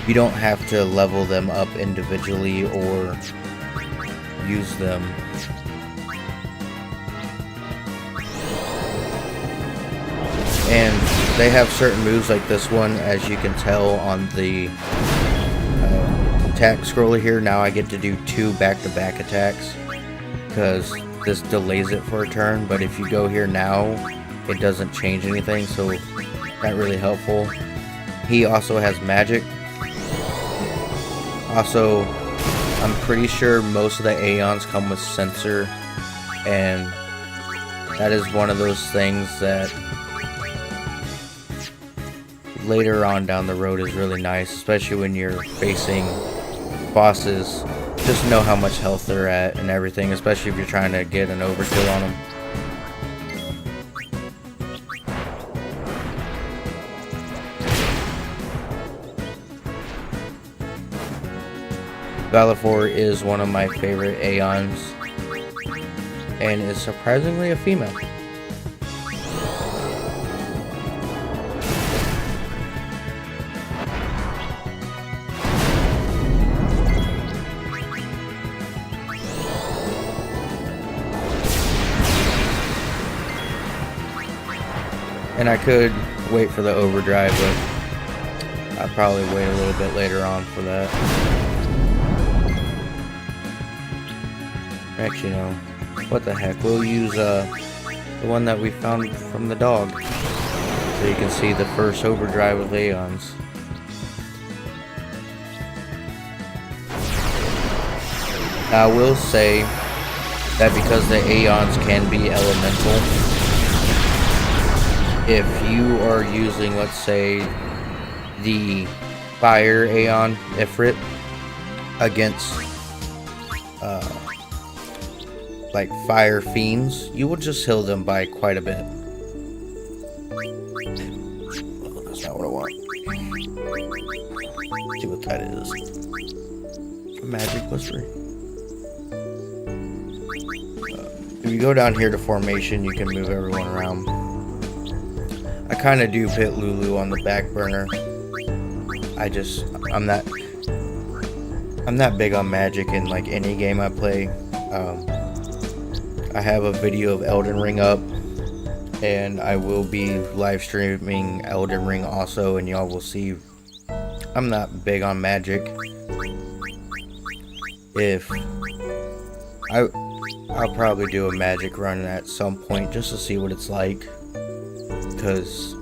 you don't have to level them up individually or use them. And they have certain moves like this one, as you can tell on the attack scroller here. Now I get to do 2 back-to-back attacks, because this delays it for a turn, but if you go here now, it doesn't change anything, so not really helpful. He also has magic. Also, I'm pretty sure most of the Aeons come with sensor and that is one of those things that later on down the road is really nice, especially when you're facing bosses. Just know how much health they're at and everything, especially if you're trying to get an overkill on them. Valifor is one of my favorite Aeons, and is surprisingly a female. And I could wait for the overdrive, but I'll probably wait a little bit later on for that. Actually, no. What the heck? We'll use the one that we found from the dog, so you can see the first overdrive with Aeons. Now, I will say that because the Aeons can be elemental, if you are using, let's say, the Fire Aeon Ifrit against like fire fiends, you will just heal them by quite a bit. Oh, that's not what I want. Let's see what that is. Magic +3. If you go down here to formation, you can move everyone around. I kind of do put Lulu on the back burner. I'm not big on magic in like any game I play. I have a video of Elden Ring up, and I will be live streaming Elden Ring also, and y'all will see I'm not big on magic. I'll probably do a magic run at some point just to see what it's like, because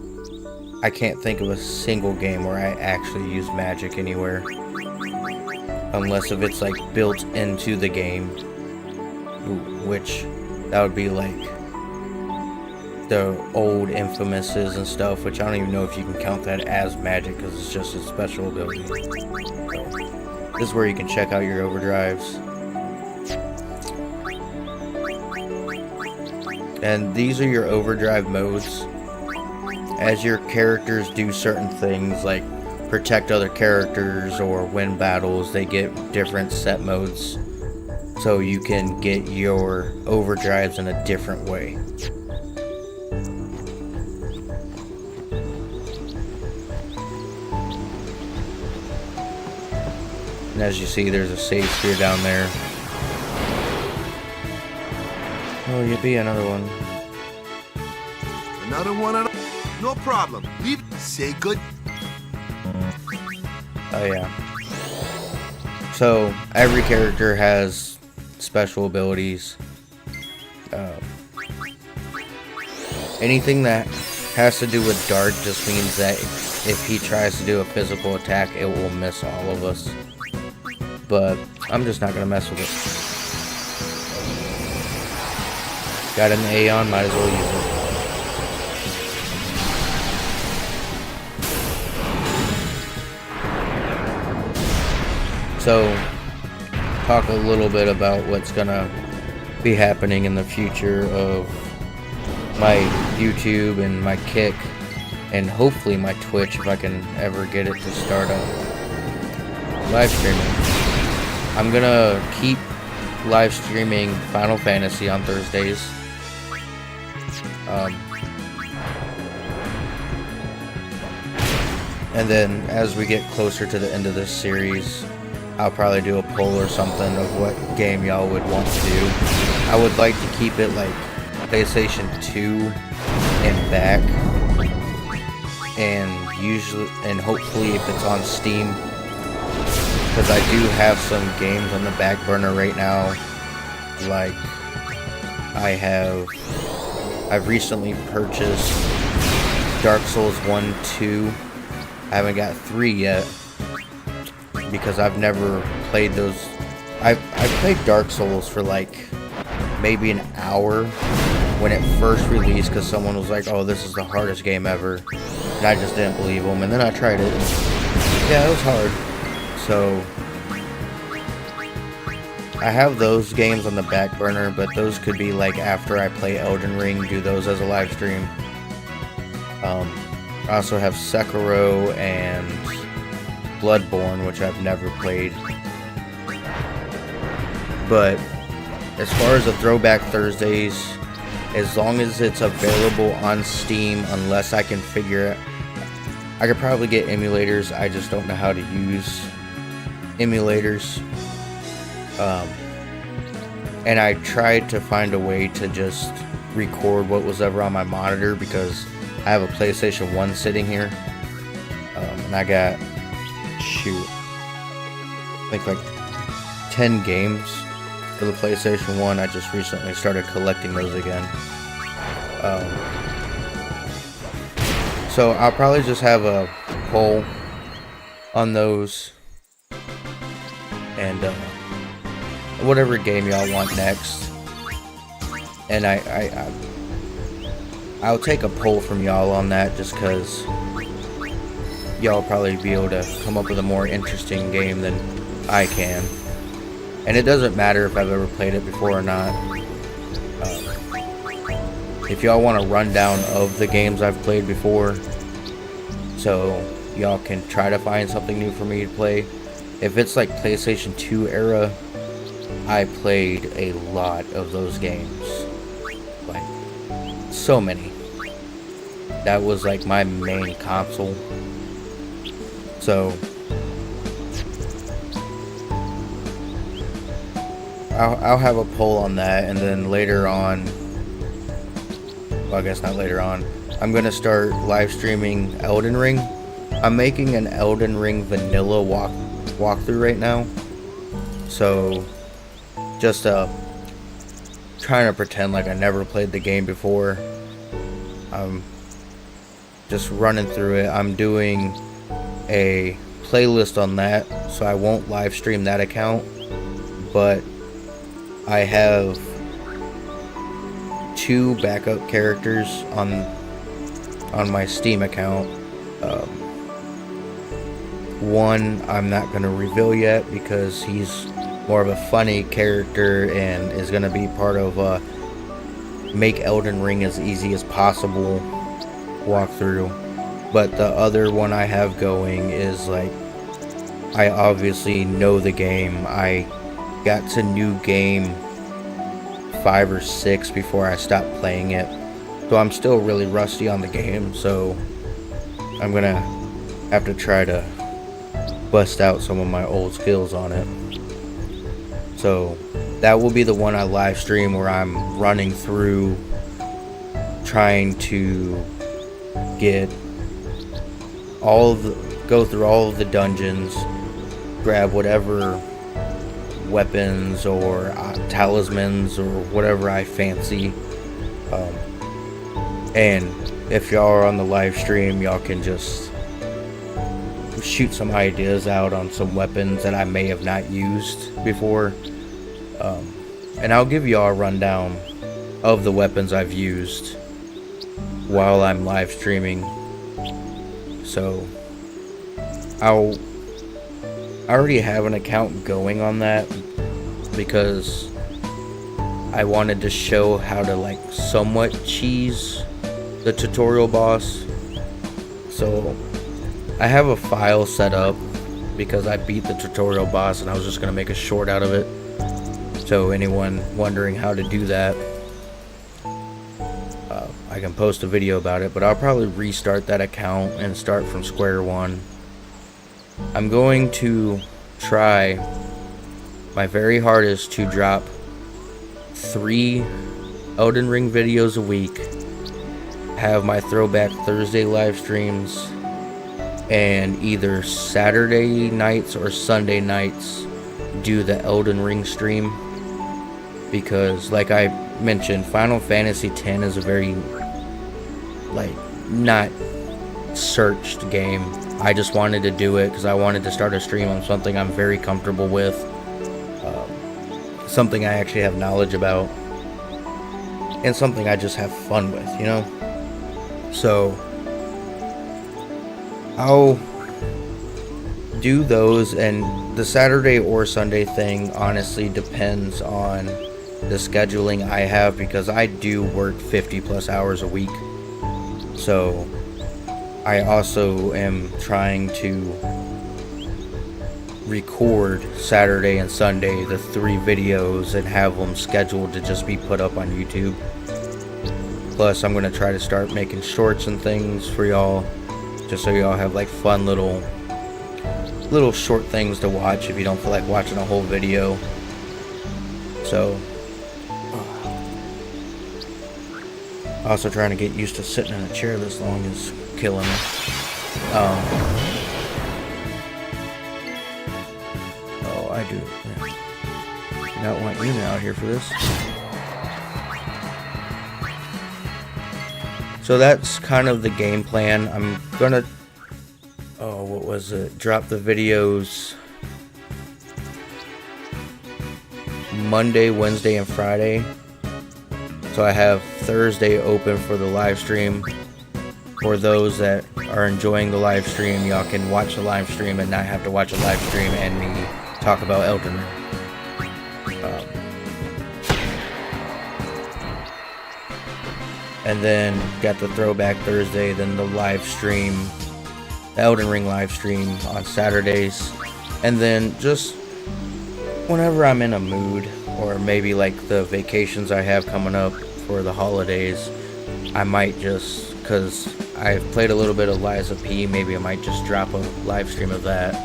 I can't think of a single game where I actually use magic anywhere, unless if it's like built into the game, which that would be like the old Infamouses and stuff, which I don't even know if you can count that as magic because it's just a special ability. So, this is where you can check out your overdrives. And these are your overdrive modes. As your characters do certain things like protect other characters or win battles, they get different set modes, so you can get your overdrives in a different way. And as you see, there's a save sphere down there. Oh, you'll be another one. Another one? No problem. Leave. Say good. Oh yeah. So every character has special abilities. Anything that has to do with dark just means that if he tries to do a physical attack, it will miss all of us. But I'm just not gonna mess with it. Got an Aeon, might as well use it. So, talk a little bit about what's gonna be happening in the future of my YouTube and my Kick, and hopefully my Twitch if I can ever get it to start up live streaming. I'm gonna keep live streaming Final Fantasy on Thursdays. And then as we get closer to the end of this series, I'll probably do a poll or something of what game y'all would want to do. I would like to keep it like PlayStation 2 and back, and hopefully if it's on Steam, because I do have some games on the back burner right now. Like I've recently purchased Dark Souls 1, 2. I haven't got 3 yet, because I've never played those. I played Dark Souls for like maybe an hour, when it first released, because someone was like, oh, this is the hardest game ever, and I just didn't believe them. And then I tried it, and yeah, it was hard. So I have those games on the back burner, but those could be like after I play Elden Ring, do those as a live stream. I also have Sekiro and Bloodborne, which I've never played. But as far as the Throwback Thursdays, as long as it's available on Steam, unless I can figure it, I could probably get emulators. I just don't know how to use emulators. And I tried to find a way to just record what was ever on my monitor, because I have a PlayStation 1 sitting here. And I got, I think like 10 games for the PlayStation 1. I just recently started collecting those again. So I'll probably just have a poll on those, and whatever game y'all want next. And I'll take a poll from y'all on that, just because y'all probably be able to come up with a more interesting game than I can. And it doesn't matter if I've ever played it before or not. If y'all want a rundown of the games I've played before, so y'all can try to find something new for me to play. If it's like PlayStation 2 era, I played a lot of those games. Like, so many. That was like my main console. So I'll have a poll on that, and then later on, well, I guess not later on, I'm gonna start live streaming Elden Ring. I'm making an Elden Ring vanilla walkthrough right now. So just trying to pretend like I never played the game before. I'm just running through it. I'm doing a playlist on that, so I won't live stream that account, but I have 2 backup characters on my Steam account. One I'm not going to reveal yet, because he's more of a funny character and is going to be part of make Elden Ring as easy as possible walkthrough. But the other one I have going is like, I obviously know the game. I got to new game 5 or 6 before I stopped playing it, so I'm still really rusty on the game, so I'm gonna have to try to bust out some of my old skills on it. So that will be the one I live stream, where I'm running through, trying to get go through all of the dungeons, grab whatever weapons or talismans or whatever I fancy. And if y'all are on the live stream, y'all can just shoot some ideas out on some weapons that I may have not used before. And I'll give y'all a rundown of the weapons I've used while I'm live streaming. So I already have an account going on that, because I wanted to show how to like somewhat cheese the tutorial boss. So I have a file set up, because I beat the tutorial boss and I was just going to make a short out of it. So anyone wondering how to do that, I can post a video about it, but I'll probably restart that account and start from square one. I'm going to try my very hardest to drop 3 Elden Ring videos a week, have my Throwback Thursday live streams, and either Saturday nights or Sunday nights do the Elden Ring stream, because like I mentioned, Final Fantasy X is a very like not searched game. I just wanted to do it because I wanted to start a stream on something I'm very comfortable with, something I actually have knowledge about. and something I just have fun with, you know? So I'll do those, and the Saturday or Sunday thing honestly depends on the scheduling I have, because I do work 50 plus hours a week. So I also am trying to record Saturday and Sunday, the 3 videos, and have them scheduled to just be put up on YouTube. Plus I'm going to try to start making shorts and things for y'all, just so y'all have like fun little short things to watch if you don't feel like watching a whole video. So also trying to get used to sitting in a chair this long is killing me. Oh, I do not want you out here for this. So that's kind of the game plan. I'm gonna, what was it? Drop the videos Monday, Wednesday, and Friday. So I have Thursday open for the live stream. For those that are enjoying the live stream, y'all can watch the live stream and not have to watch a live stream and me talk about Elden Ring. And then got the Throwback Thursday, then the live stream, the Elden Ring live stream on Saturdays. And then just whenever I'm in a mood, or maybe like the vacations I have coming up for the holidays, I might just, because I've played a little bit of Lies of P, maybe I might just drop a live stream of that.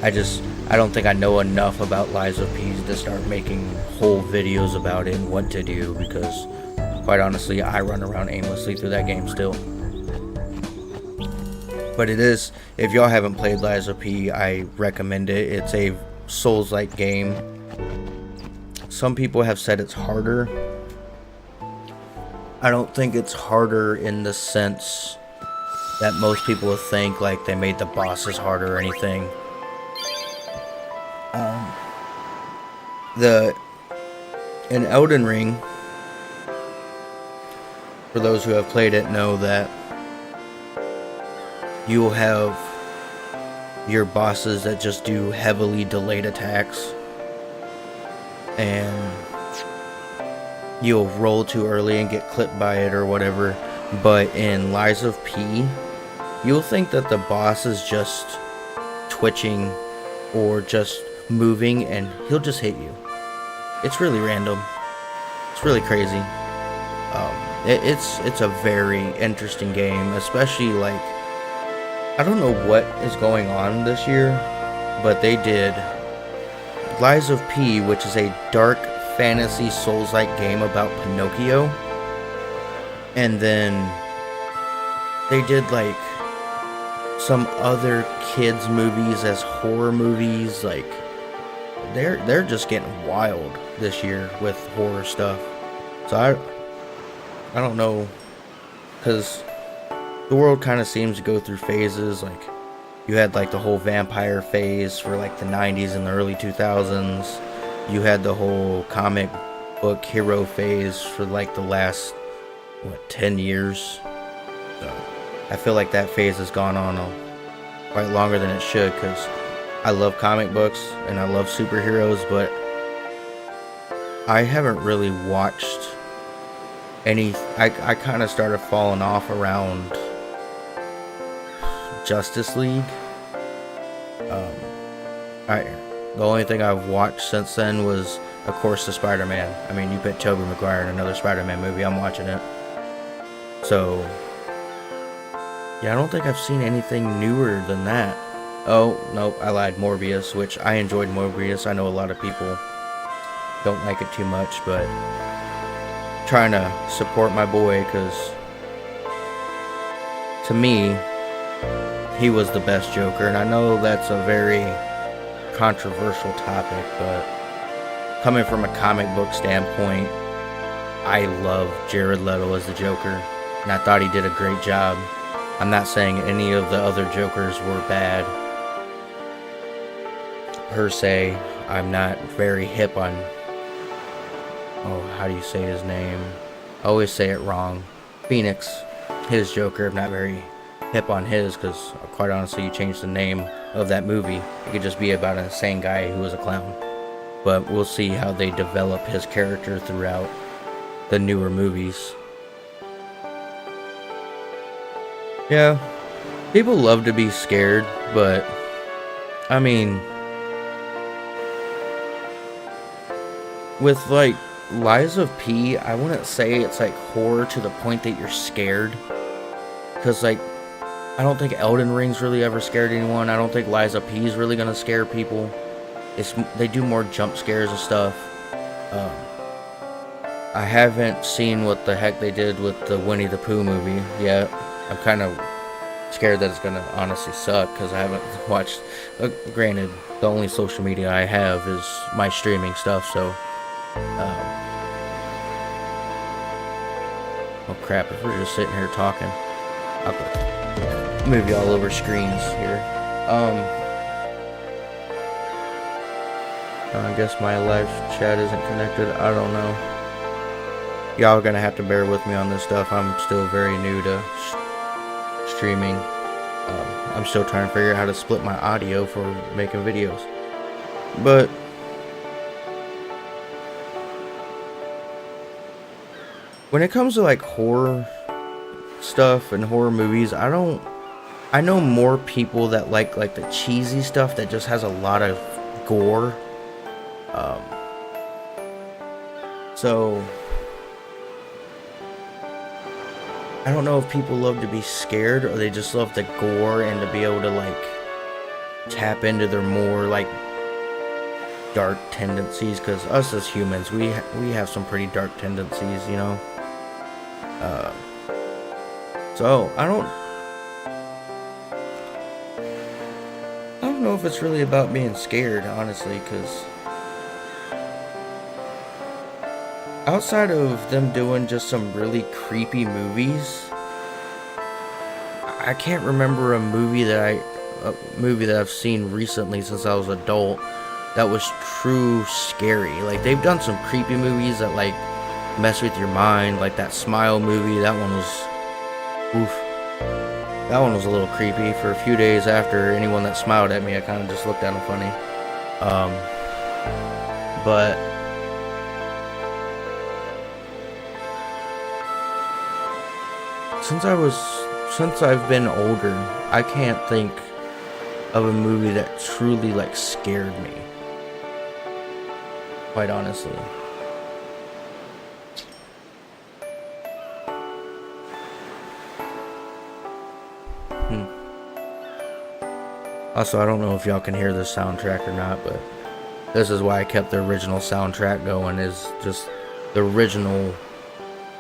I don't think I know enough about Lies of P to start making whole videos about it and what to do, because quite honestly I run around aimlessly through that game still. But it is, if y'all haven't played Lies of P, I recommend it. It's a Souls-like game. Some people have said it's harder. I don't think it's harder in the sense that most people think, like they made the bosses harder or anything. In Elden Ring, for those who have played it know that you will have your bosses that just do heavily delayed attacks, and you'll roll too early and get clipped by it or whatever. But in Lies of P, you'll think that the boss is just twitching or just moving, and he'll just hit you. It's really random. It's really crazy. It's a very interesting game, especially like, I don't know what is going on this year, but they did Lies of P, which is a dark fantasy Souls-like game about Pinocchio, and then they did like some other kids movies as horror movies. Like they're just getting wild this year with horror stuff. So I don't know, because the world kind of seems to go through phases. Like you had like the whole vampire phase for like the 90s and the early 2000s. You had the whole comic book hero phase for like the last 10 years. So I feel like that phase has gone on quite longer than it should, because I love comic books and I love superheroes, but I haven't really watched any. I kind of started falling off around Justice League. The only thing I've watched since then was, of course, the Spider-Man. I mean, you put Tobey Maguire in another Spider-Man movie, I'm watching it. So yeah, I don't think I've seen anything newer than that. Oh, nope, I lied. Morbius, which I enjoyed Morbius. I know a lot of people don't like it too much, but trying to support my boy, because to me, he was the best Joker. And I know that's a very controversial topic, but coming from a comic book standpoint, I love Jared Leto as the Joker, and I thought he did a great job. I'm not saying any of the other Jokers were bad per se. I'm not very hip on oh, how do you say his name? I always say it wrong. Phoenix, his Joker. I'm not very hip on his because, quite honestly, you change the name of that movie, it could just be about an insane guy who was a clown. But we'll see how they develop his character throughout the newer movies. Yeah, people love to be scared, but I mean, with like Lies of P, I wouldn't say it's like horror to the point that you're scared, because like I don't think Elden Ring's really ever scared anyone. I don't think Lies of P is really gonna scare people. They do more jump scares and stuff. I haven't seen what the heck they did with the Winnie the Pooh movie yet. I'm kind of scared that it's gonna honestly suck because I haven't watched. Granted, the only social media I have is my streaming stuff, so. Oh crap! If we're just sitting here talking, I'll move y'all over screens here. I guess my live chat isn't connected. I don't know. Y'all are gonna have to bear with me on this stuff. I'm still very new to streaming. I'm still trying to figure out how to split my audio for making videos. But when it comes to like horror stuff and horror movies, I know more people that like the cheesy stuff that just has a lot of gore. So I don't know if people love to be scared or they just love the gore and to be able to like tap into their more like dark tendencies, because us as humans, we have some pretty dark tendencies, you know. So I don't know if it's really about being scared, honestly, because outside of them doing just some really creepy movies, I can't remember a movie that I've seen recently since I was an adult that was true scary. Like, they've done some creepy movies that like mess with your mind, like that Smile movie. That one was oof. That one was a little creepy. For a few days after anyone that smiled at me, I kind of just looked at them funny. But since I've been older, I can't think of a movie that truly like scared me. Quite honestly. Also, I don't know if y'all can hear this soundtrack or not, but this is why I kept the original soundtrack going, is just the original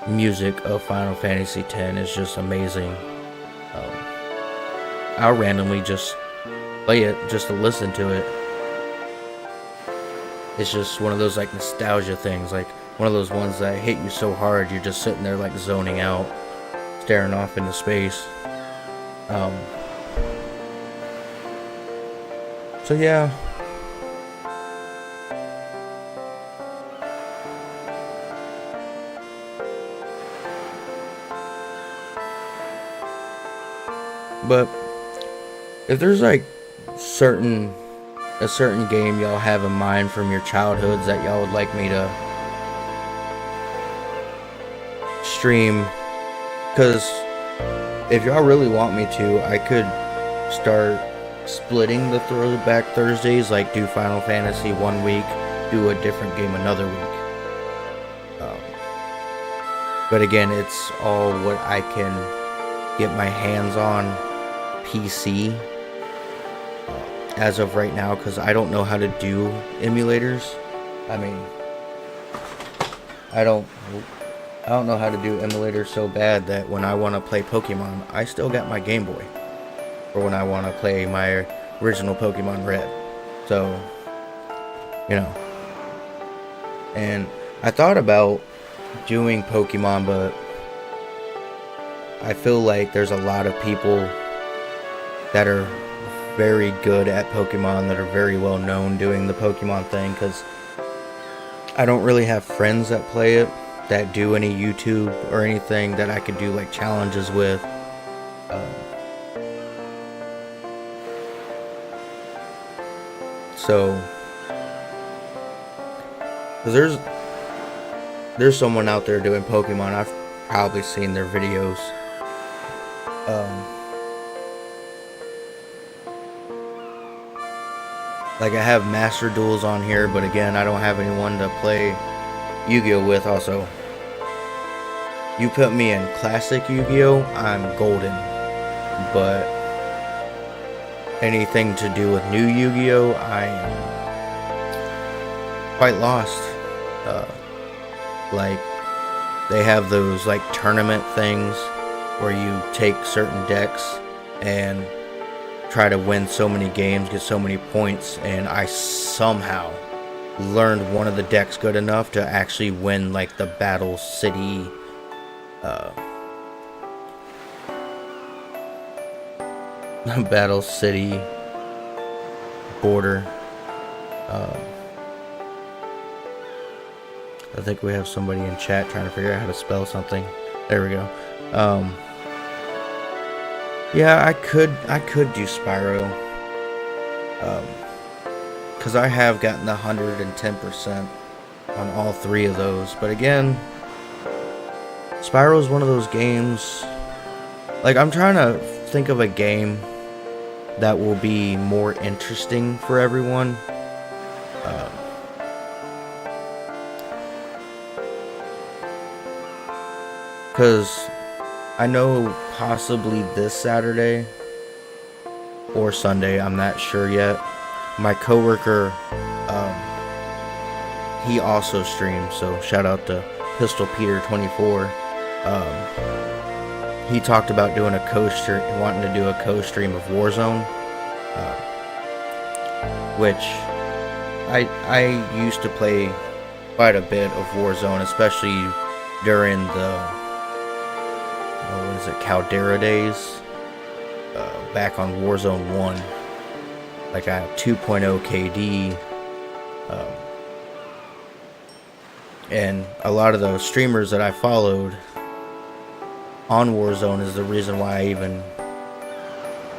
music of Final Fantasy X is just amazing. I'll randomly just play it just to listen to it. It's just one of those like nostalgia things, like one of those ones that hit you so hard you're just sitting there like zoning out, staring off into space. So yeah. But if there's like a certain game y'all have in mind from your childhoods that y'all would like me to stream, because if y'all really want me to, I could start splitting the Throwback Thursdays, like do Final Fantasy one week, do a different game another week. But again, it's all what I can get my hands on PC as of right now, because I don't know how to do emulators. I mean, I don't know how to do emulators so bad that when I want to play Pokemon, I still got my Game Boy. Or when I want to play my original Pokemon Red. So, you know. And I thought about doing Pokemon, but I feel like there's a lot of people that are very good at Pokemon, that are very well known doing the Pokemon thing, because I don't really have friends that play it, that do any YouTube or anything that I could do like challenges with. So, 'cause there's someone out there doing Pokemon. I've probably seen their videos. Like I have Master Duels on here, but again, I don't have anyone to play Yu-Gi-Oh with. Also, you put me in Classic Yu-Gi-Oh, I'm golden. But anything to do with new Yu-Gi-Oh, I am quite lost. Like, they have those like tournament things where you take certain decks and try to win so many games, get so many points, and I somehow learned one of the decks good enough to actually win like the Battle City Battle City border. I think we have somebody in chat trying to figure out how to spell something. There we go. Yeah, I could do Spyro. Because I have gotten the 110% on all three of those. But again, Spyro is one of those games. Like, I'm trying to think of a game that will be more interesting for everyone. Because I know possibly this Saturday or Sunday, I'm not sure yet, my coworker, he also streams, so shout out to Pistol Peter 24. He talked about doing a wanting to do a co-stream of Warzone, which I used to play quite a bit of Warzone, especially during the Caldera days, back on Warzone 1. Like, I have 2.0 KD, and a lot of those streamers that I followed on Warzone is the reason why I even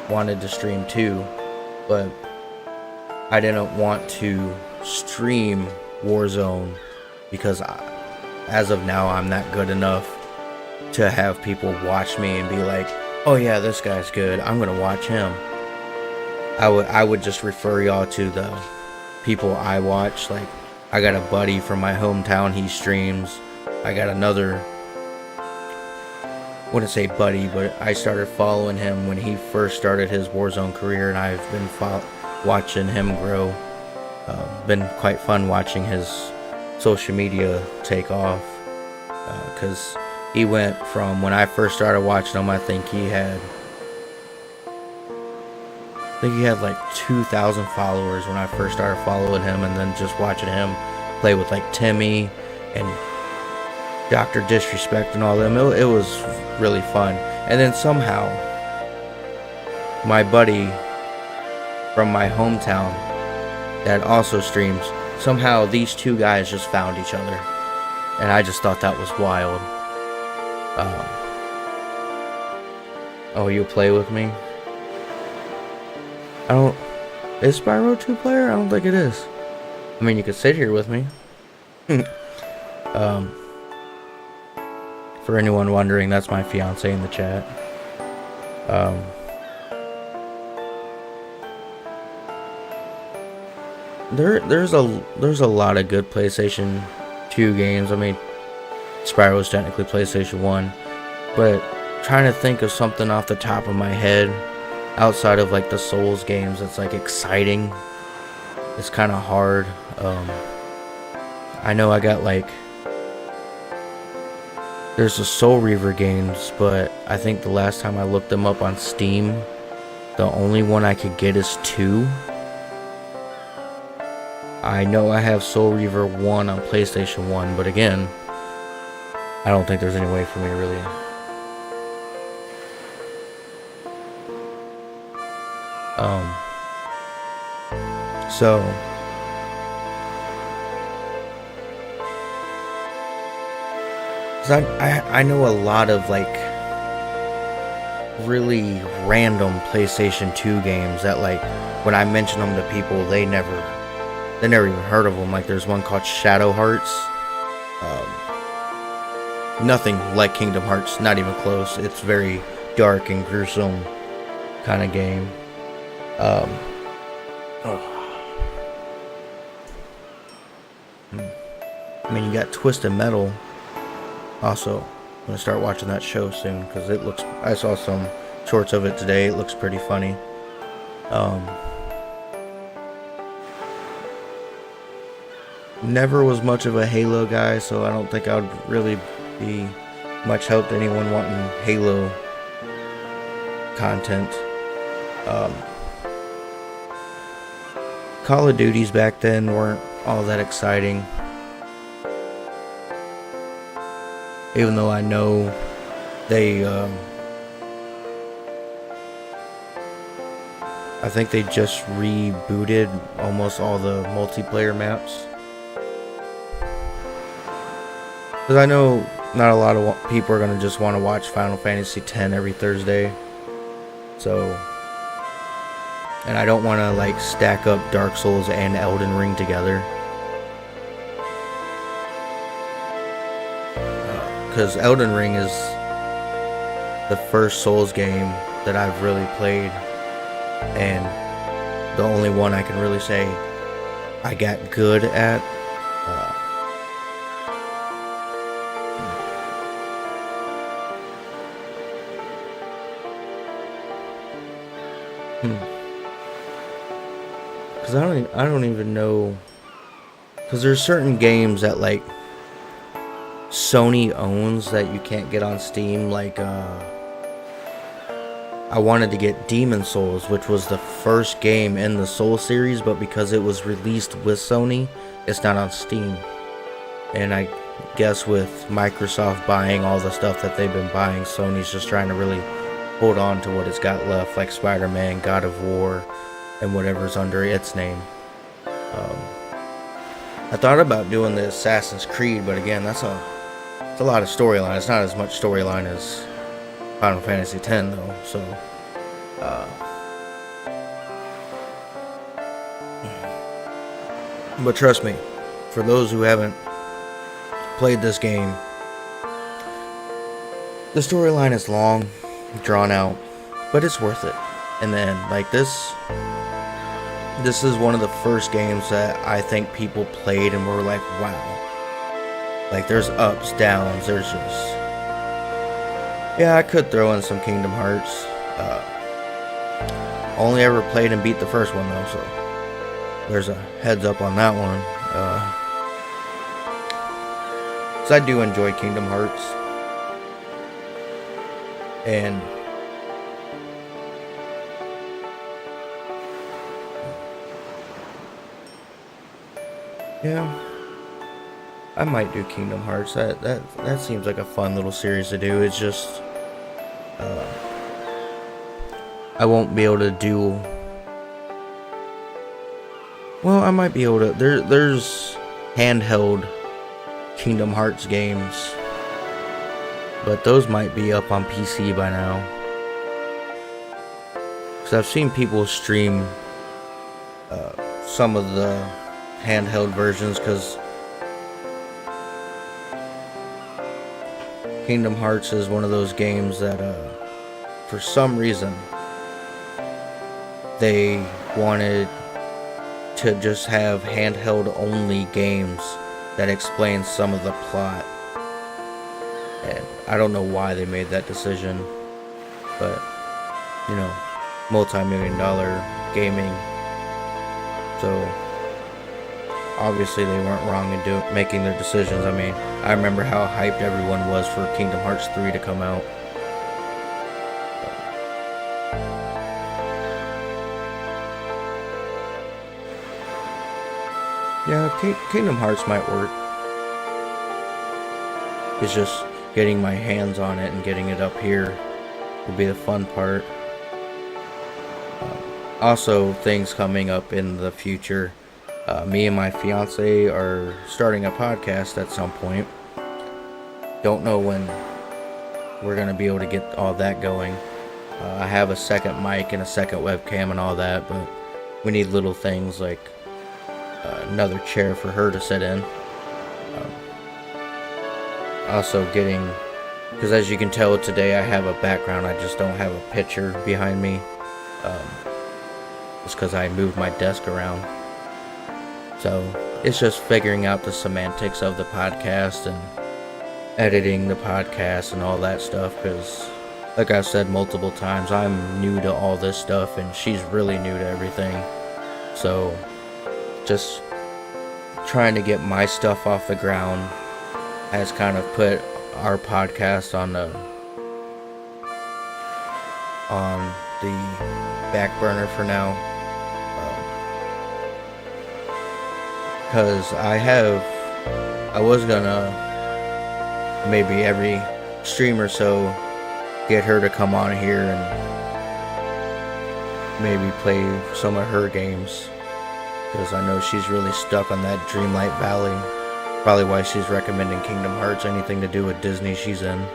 wanted to stream too. But I didn't want to stream Warzone because as of now, I'm not good enough to have people watch me and be like, oh yeah, this guy's good, I'm gonna watch him. I would just refer y'all to the people I watch. Like, I got a buddy from my hometown, he streams. I got another, I wouldn't say buddy, but I started following him when he first started his Warzone career, and I've been watching him grow. Been quite fun watching his social media take off, because he went from, when I first started watching him, I think he had like 2,000 followers when I first started following him, and then just watching him play with like Timmy and Dr. Disrespect and all them. It was really fun. And then somehow, my buddy from my hometown that also streams, somehow these two guys just found each other. And I just thought that was wild. Oh, you'll play with me? Is Spyro 2-player? I don't think it is. I mean, you could sit here with me. For anyone wondering, that's my fiance in the chat. There's a lot of good PlayStation 2 games. I mean, Spyro is technically PlayStation 1, but trying to think of something off the top of my head outside of like the Souls games that's like exciting, it's kind of hard. I know I got like, there's the Soul Reaver games, but I think the last time I looked them up on Steam, the only one I could get is 2. I know I have Soul Reaver 1 on PlayStation 1, but again, I don't think there's any way for me to really so Because I know a lot of, like, really random PlayStation 2 games that, like, when I mention them to people, they never even heard of them. Like, there's one called Shadow Hearts. Nothing like Kingdom Hearts, not even close. It's very dark and gruesome kind of game. I mean, you got Twisted Metal. Also, I'm gonna start watching that show soon because it looks. I saw some shorts of it today. It looks pretty funny. Never was much of a Halo guy, so I don't think I would really be much help to anyone wanting Halo content. Call of Duties back then weren't all that exciting. Even though I know they, I think they just rebooted almost all the multiplayer maps. Because I know not a lot of people are going to just want to watch Final Fantasy X every Thursday. So, and I don't want to, like, stack up Dark Souls and Elden Ring together. Because Elden Ring is the first Souls game that I've really played, and the only one I can really say I got good at. Because I don't even know, because there's certain games that, like, Sony owns that you can't get on Steam. Like, I wanted to get Demon Souls, which was the first game in the Soul series, but because it was released with Sony, it's not on Steam. And I guess with Microsoft buying all the stuff that they've been buying, Sony's just trying to really hold on to what it's got left, like Spider-Man, God of War, and whatever's under its name. I thought about doing the Assassin's Creed, but again, it's a lot of storyline. It's not as much storyline as Final Fantasy X, though. So, but trust me, for those who haven't played this game, the storyline is long, drawn out, but it's worth it. And then, like, this is one of the first games that I think people played and were like, wow. Like, there's ups, downs, there's just... Yeah, I could throw in some Kingdom Hearts. Only ever played and beat the first one, though, so there's a heads up on that one. So I do enjoy Kingdom Hearts. And yeah, I might do Kingdom Hearts. That seems like a fun little series to do. It's just I won't be able to do. Well, I might be able to. There's handheld Kingdom Hearts games, but those might be up on PC by now. Because I've seen people stream some of the handheld versions, because Kingdom Hearts is one of those games that for some reason they wanted to just have handheld only games that explain some of the plot, and I don't know why they made that decision, but you know, multi-million-dollar gaming, so obviously they weren't wrong in making their decisions. I mean, I remember how hyped everyone was for Kingdom Hearts 3 to come out. Yeah, Kingdom Hearts might work. It's just getting my hands on it and getting it up here will be the fun part. Also, things coming up in the future. Me and my fiance are starting a podcast at some point. don't know when we're gonna be able to get all that going. I have a second mic and a second webcam and all that, but we need little things like another chair for her to sit in. Also getting, because as you can tell today I have a background, I just don't have a picture behind me. It's because I moved my desk around. So it's just figuring out the semantics of the podcast and editing the podcast and all that stuff, because like I've said multiple times, I'm new to all this stuff and she's really new to everything. So just trying to get my stuff off the ground has kind of put our podcast on the back burner for now, because I was gonna maybe every stream or so get her to come on here and maybe play some of her games, because I know she's really stuck on that Dreamlight Valley. Probably why she's recommending Kingdom Hearts. Anything to do with Disney, she's in.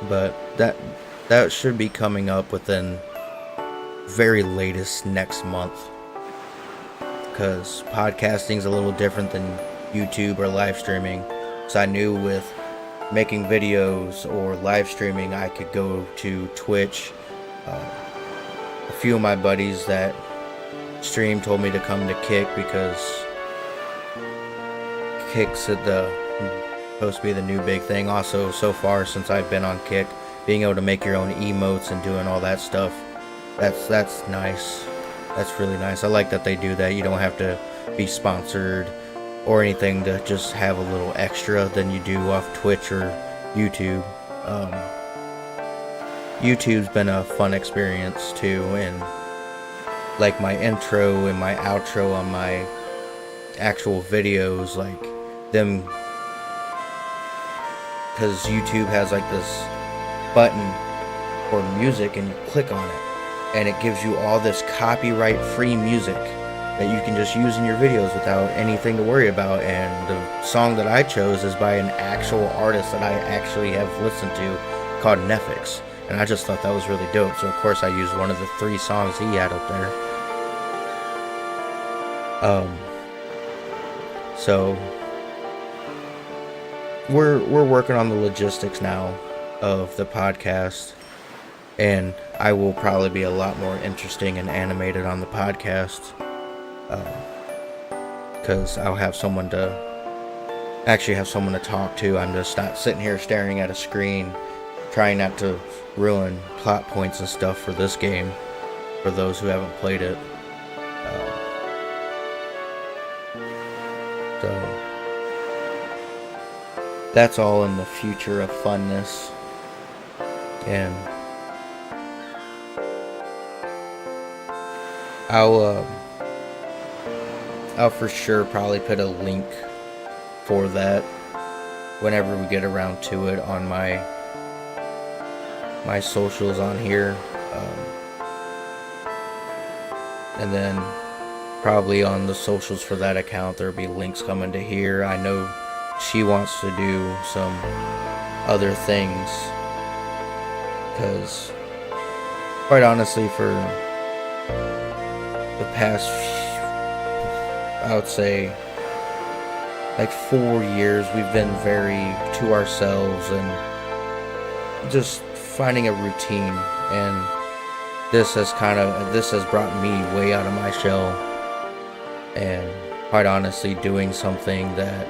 But that should be coming up within very latest next month, because podcasting's a little different than YouTube or live streaming. So I knew with making videos or live streaming, I could go to Twitch. A few of my buddies that stream told me to come to Kick, because Kick's supposed to be the new big thing. Also, so far since I've been on Kick, being able to make your own emotes and doing all that stuff, that's nice. That's really nice. I like that they do that. You don't have to be sponsored or anything to just have a little extra than you do off Twitch or YouTube. YouTube's been a fun experience too, and like my intro and my outro on my actual videos, like them, because YouTube has like this button for music and you click on it and it gives you all this copyright free music that you can just use in your videos without anything to worry about. And the song that I chose is by an actual artist that I actually have listened to, called Nefix, and I just thought that was really dope. So of course I used one of the 3 songs he had up there. So we're working on the logistics now of the podcast, and I will probably be a lot more interesting and animated on the podcast, because I'll have someone to talk to. I'm just not sitting here staring at a screen, trying not to ruin plot points and stuff for this game for those who haven't played it. So that's all in the future of funness, and I'll for sure probably put a link for that whenever we get around to it on my socials on here, and then probably on the socials for that account there'll be links coming to here. I know she wants to do some other things, because quite honestly for the past, I would say, like 4 years, we've been very to ourselves and just finding a routine, and this has brought me way out of my shell, and quite honestly doing something that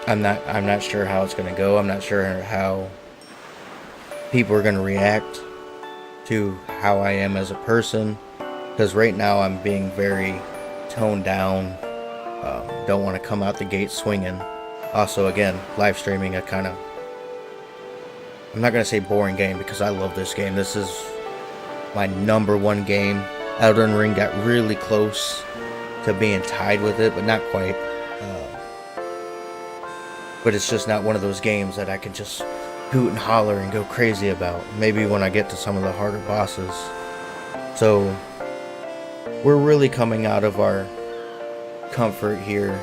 I'm not sure how it's going to go. I'm not sure how people are going to react to how I am as a person, because right now I'm being very toned down. Don't want to come out the gate swinging. Also, again, live streaming, I'm not going to say boring game, because I love this game. This is my #1 game. Elden Ring got really close to being tied with it, but not quite. But it's just not one of those games that I can just hoot and holler and go crazy about. Maybe when I get to some of the harder bosses. So we're really coming out of our comfort here,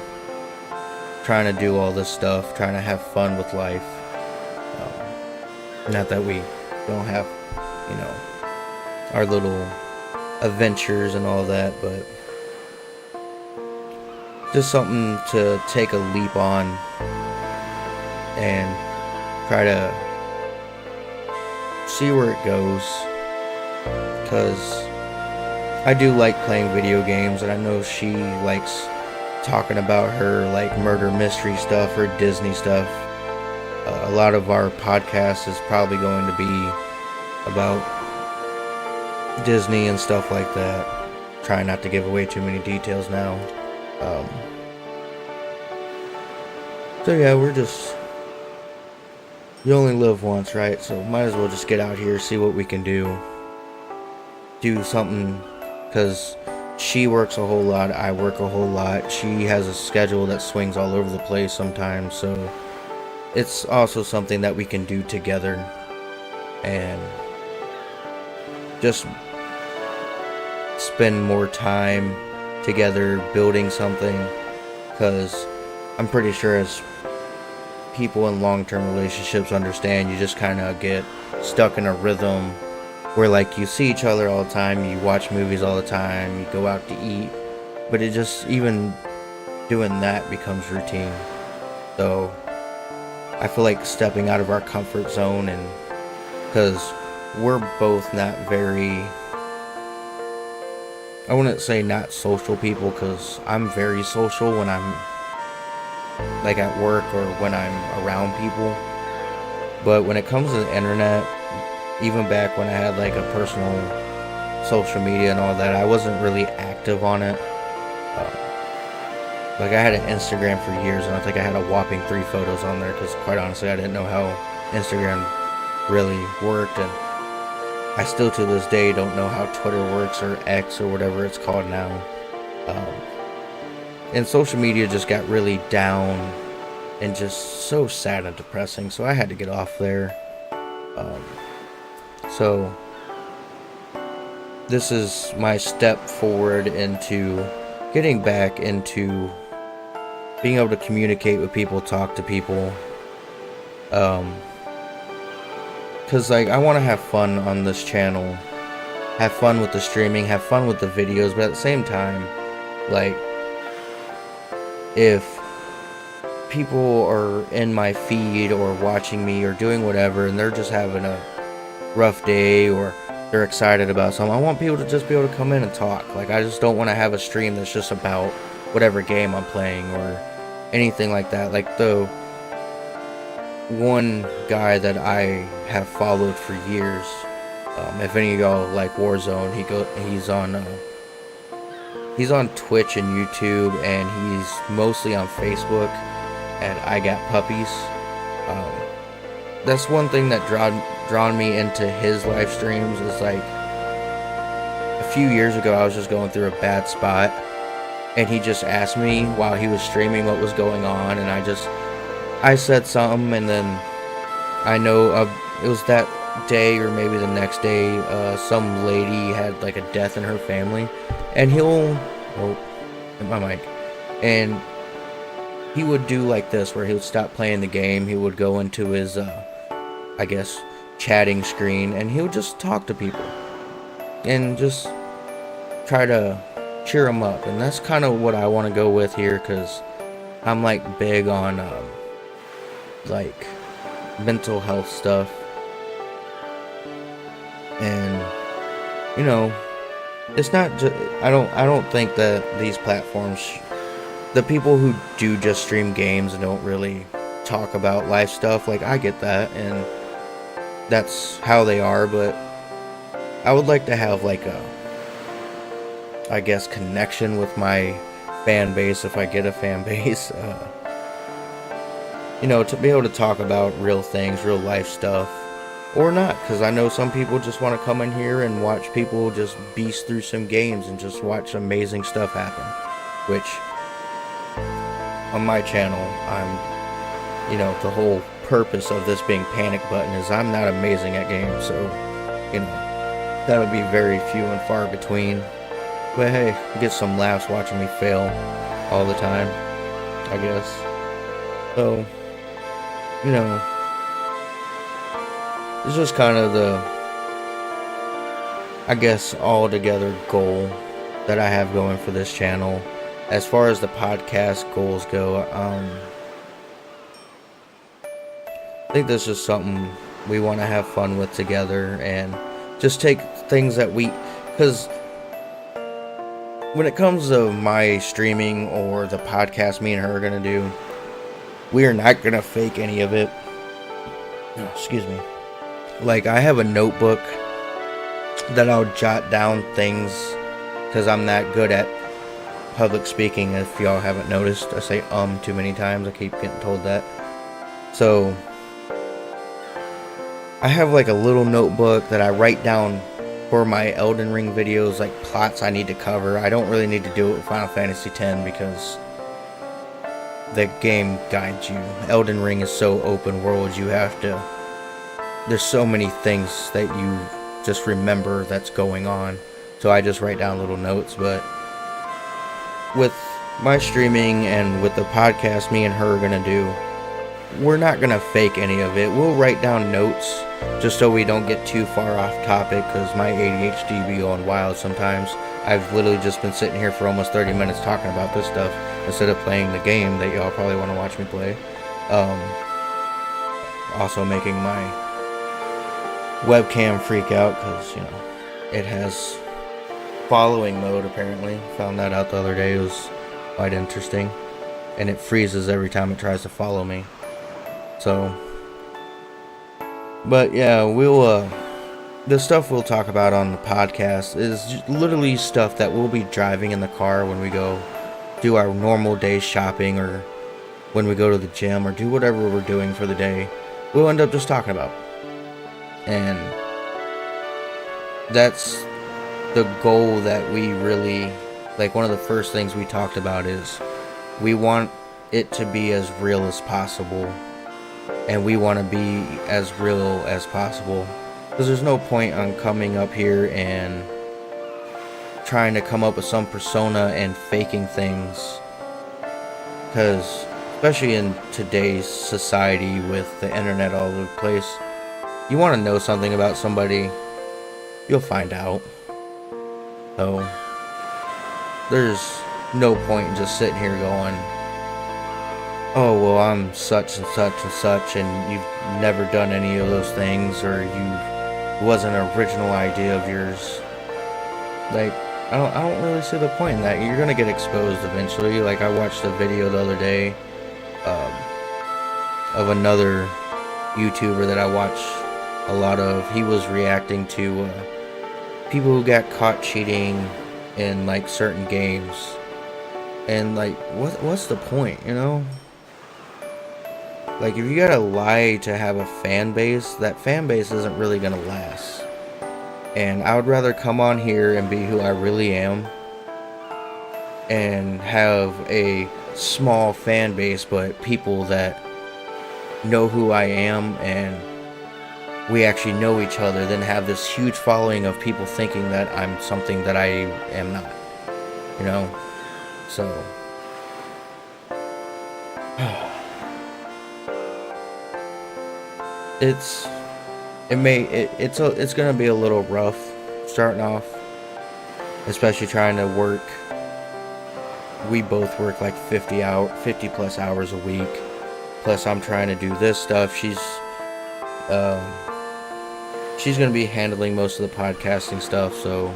trying to do all this stuff, trying to have fun with life. Not that we don't have, you know, our little adventures and all that, but just something to take a leap on and try to see where it goes, because I do like playing video games, and I know she likes talking about her like murder mystery stuff or Disney stuff. A lot of our podcast is probably going to be about Disney and stuff like that. Try not to give away too many details now. So yeah, you only live once, right? So might as well just get out here, see what we can do. Do something, because she works a whole lot, I work a whole lot. She has a schedule that swings all over the place sometimes, so it's also something that we can do together and just spend more time together building something, because I'm pretty sure as people in long-term relationships understand, you just kind of get stuck in a rhythm where like you see each other all the time, you watch movies all the time, you go out to eat, but it just, even doing that becomes routine. So I feel like stepping out of our comfort zone, and because we're both not very, I wouldn't say not social people, because I'm very social when I'm like at work or when I'm around people. But when it comes to the internet, even back when I had like a personal social media and all that, I wasn't really active on it. Like I had an Instagram for years, and I think I had a whopping 3 photos on there, because quite honestly I didn't know how Instagram really worked, and I still to this day don't know how Twitter works, or X, or whatever it's called now. And social media just got really down and just so sad and depressing, so I had to get off there. So this is my step forward into getting back into being able to communicate with people, talk to people. Because like I want to have fun on this channel, have fun with the streaming, have fun with the videos, but at the same time, like, if people are in my feed or watching me or doing whatever and they're just having a rough day or they're excited about something, I want people to just be able to come in and talk. Like, I just don't want to have a stream that's just about whatever game I'm playing or anything like that. Like, the one guy that I have followed for years, if any of y'all like Warzone, he's on Twitch and YouTube, and he's mostly on Facebook at I Got Puppies. That's one thing that drawn me into his live streams, is like, a few years ago I was just going through a bad spot, and he just asked me while he was streaming what was going on, and I said something, and then I know it was that day or maybe the next day, some lady had like a death in her family, and and he would do like this, where he would stop playing the game, he would go into his I guess chatting screen, and he would just talk to people and just try to cheer them up. And that's kind of what I want to go with here, because I'm like big on like mental health stuff, and you know, it's not just, I don't think that these platforms, the people who do just stream games and don't really talk about life stuff, like, I get that, and that's how they are, but I would like to have like a, I guess, connection with my fan base, if I get a fan base, you know, to be able to talk about real things, real life stuff, or not, because I know some people just want to come in here and watch people just beast through some games and just watch amazing stuff happen, which on my channel, you know, the whole purpose of this being Panic Button is I'm not amazing at games, so, you know, that would be very few and far between. But hey, get some laughs watching me fail. all the time, I guess. So, you know, it's just kind of the, I guess, all-together goal that I have going for this channel. As far as the podcast goals go, I think this is something we want to have fun with together and just take things that because when it comes to my streaming or the podcast me and her are going to do, we are not going to fake any of it. Oh, excuse me. Like, I have a notebook that I'll jot down things because I'm that good at public speaking. If y'all haven't noticed, I say too many times. I keep getting told that. So I have like a little notebook that I write down for my Elden Ring videos, like plots I need to cover. I don't really need to do it with Final Fantasy X because the game guides you. Elden Ring is so open world, there's so many things that you just remember that's going on. So I just write down little notes. But with my streaming and with the podcast me and her are gonna do, we're not gonna fake any of it. We'll write down notes just so we don't get too far off topic, because my ADHD be going wild sometimes. I've literally just been sitting here for almost 30 minutes talking about this stuff instead of playing the game that y'all probably want to watch me play. Also making my webcam freak out because, you know, it has following mode apparently. Found that out the other day. It was quite interesting. And it freezes every time it tries to follow me. So, but yeah, the stuff we'll talk about on the podcast is literally stuff that we'll be driving in the car when we go do our normal day shopping, or when we go to the gym, or do whatever we're doing for the day. We'll end up just talking about. And that's the goal that we really, like, one of the first things we talked about is we want it to be as real as possible. And we want to be as real as possible. Because there's no point on coming up here and trying to come up with some persona and faking things. Because, especially in today's society with the internet all over the place, you want to know something about somebody, you'll find out. So, there's no point in just sitting here going, oh, well, I'm such and such and such, and you've never done any of those things, or it wasn't an original idea of yours. Like, I don't really see the point in that. You're gonna get exposed eventually. Like, I watched a video the other day of another YouTuber that I watch a lot of. He was reacting to people who got caught cheating in, like, certain games. And, like, what's the point, you know? Like, if you gotta lie to have a fan base, that fan base isn't really gonna last. And I would rather come on here and be who I really am and have a small fan base, but people that know who I am and we actually know each other, than have this huge following of people thinking that I'm something that I am not. You know? So it's gonna be a little rough starting off, especially trying to work. We both work like 50 plus hours a week, plus I'm trying to do this stuff. She's gonna be handling most of the podcasting stuff, so,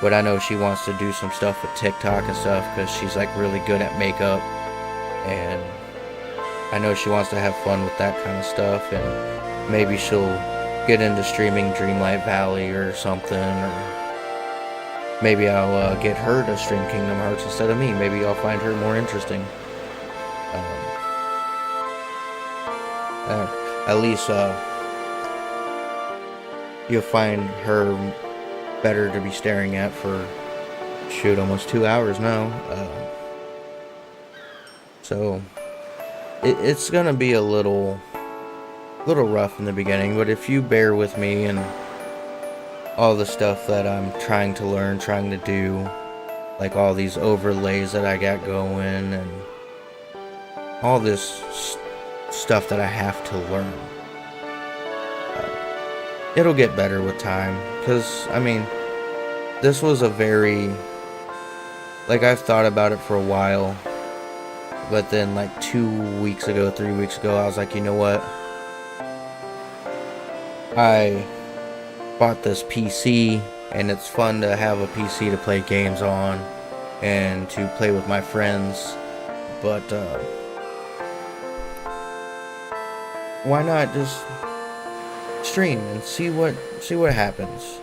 but I know she wants to do some stuff with TikTok and stuff because she's like really good at makeup, and I know she wants to have fun with that kind of stuff, and maybe she'll get into streaming Dreamlight Valley or something, or maybe I'll get her to stream Kingdom Hearts instead of me. Maybe I'll find her more interesting. At least you'll find her better to be staring at for, shoot, almost 2 hours now. So it's gonna be a little rough in the beginning, but if you bear with me and all the stuff that I'm trying to learn, trying to do, like all these overlays that I got going and all this stuff that I have to learn. It'll get better with time, because I mean, this was a very, like, I've thought about it for a while, but then like 3 weeks ago I was like, you know what, I bought this PC and it's fun to have a PC to play games on and to play with my friends, but why not just stream and see what happens,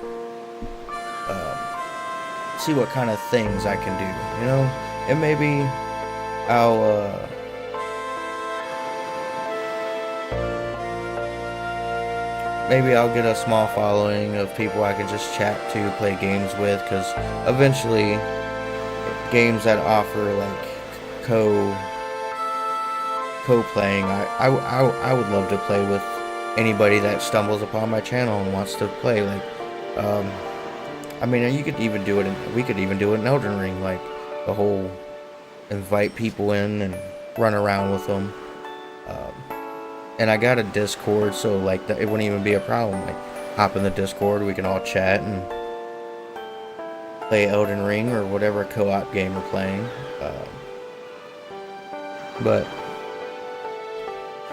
see what kind of things I can do, you know? And maybe I'll get a small following of people I can just chat to, play games with, because eventually games that offer like co-playing, I would love to play with anybody that stumbles upon my channel and wants to play. Like, I mean, we could even do it in Elden Ring, like the whole invite people in and run around with them. And I got a Discord, so like it wouldn't even be a problem. Like, hop in the Discord, we can all chat and play Elden Ring or whatever co-op game we're playing. But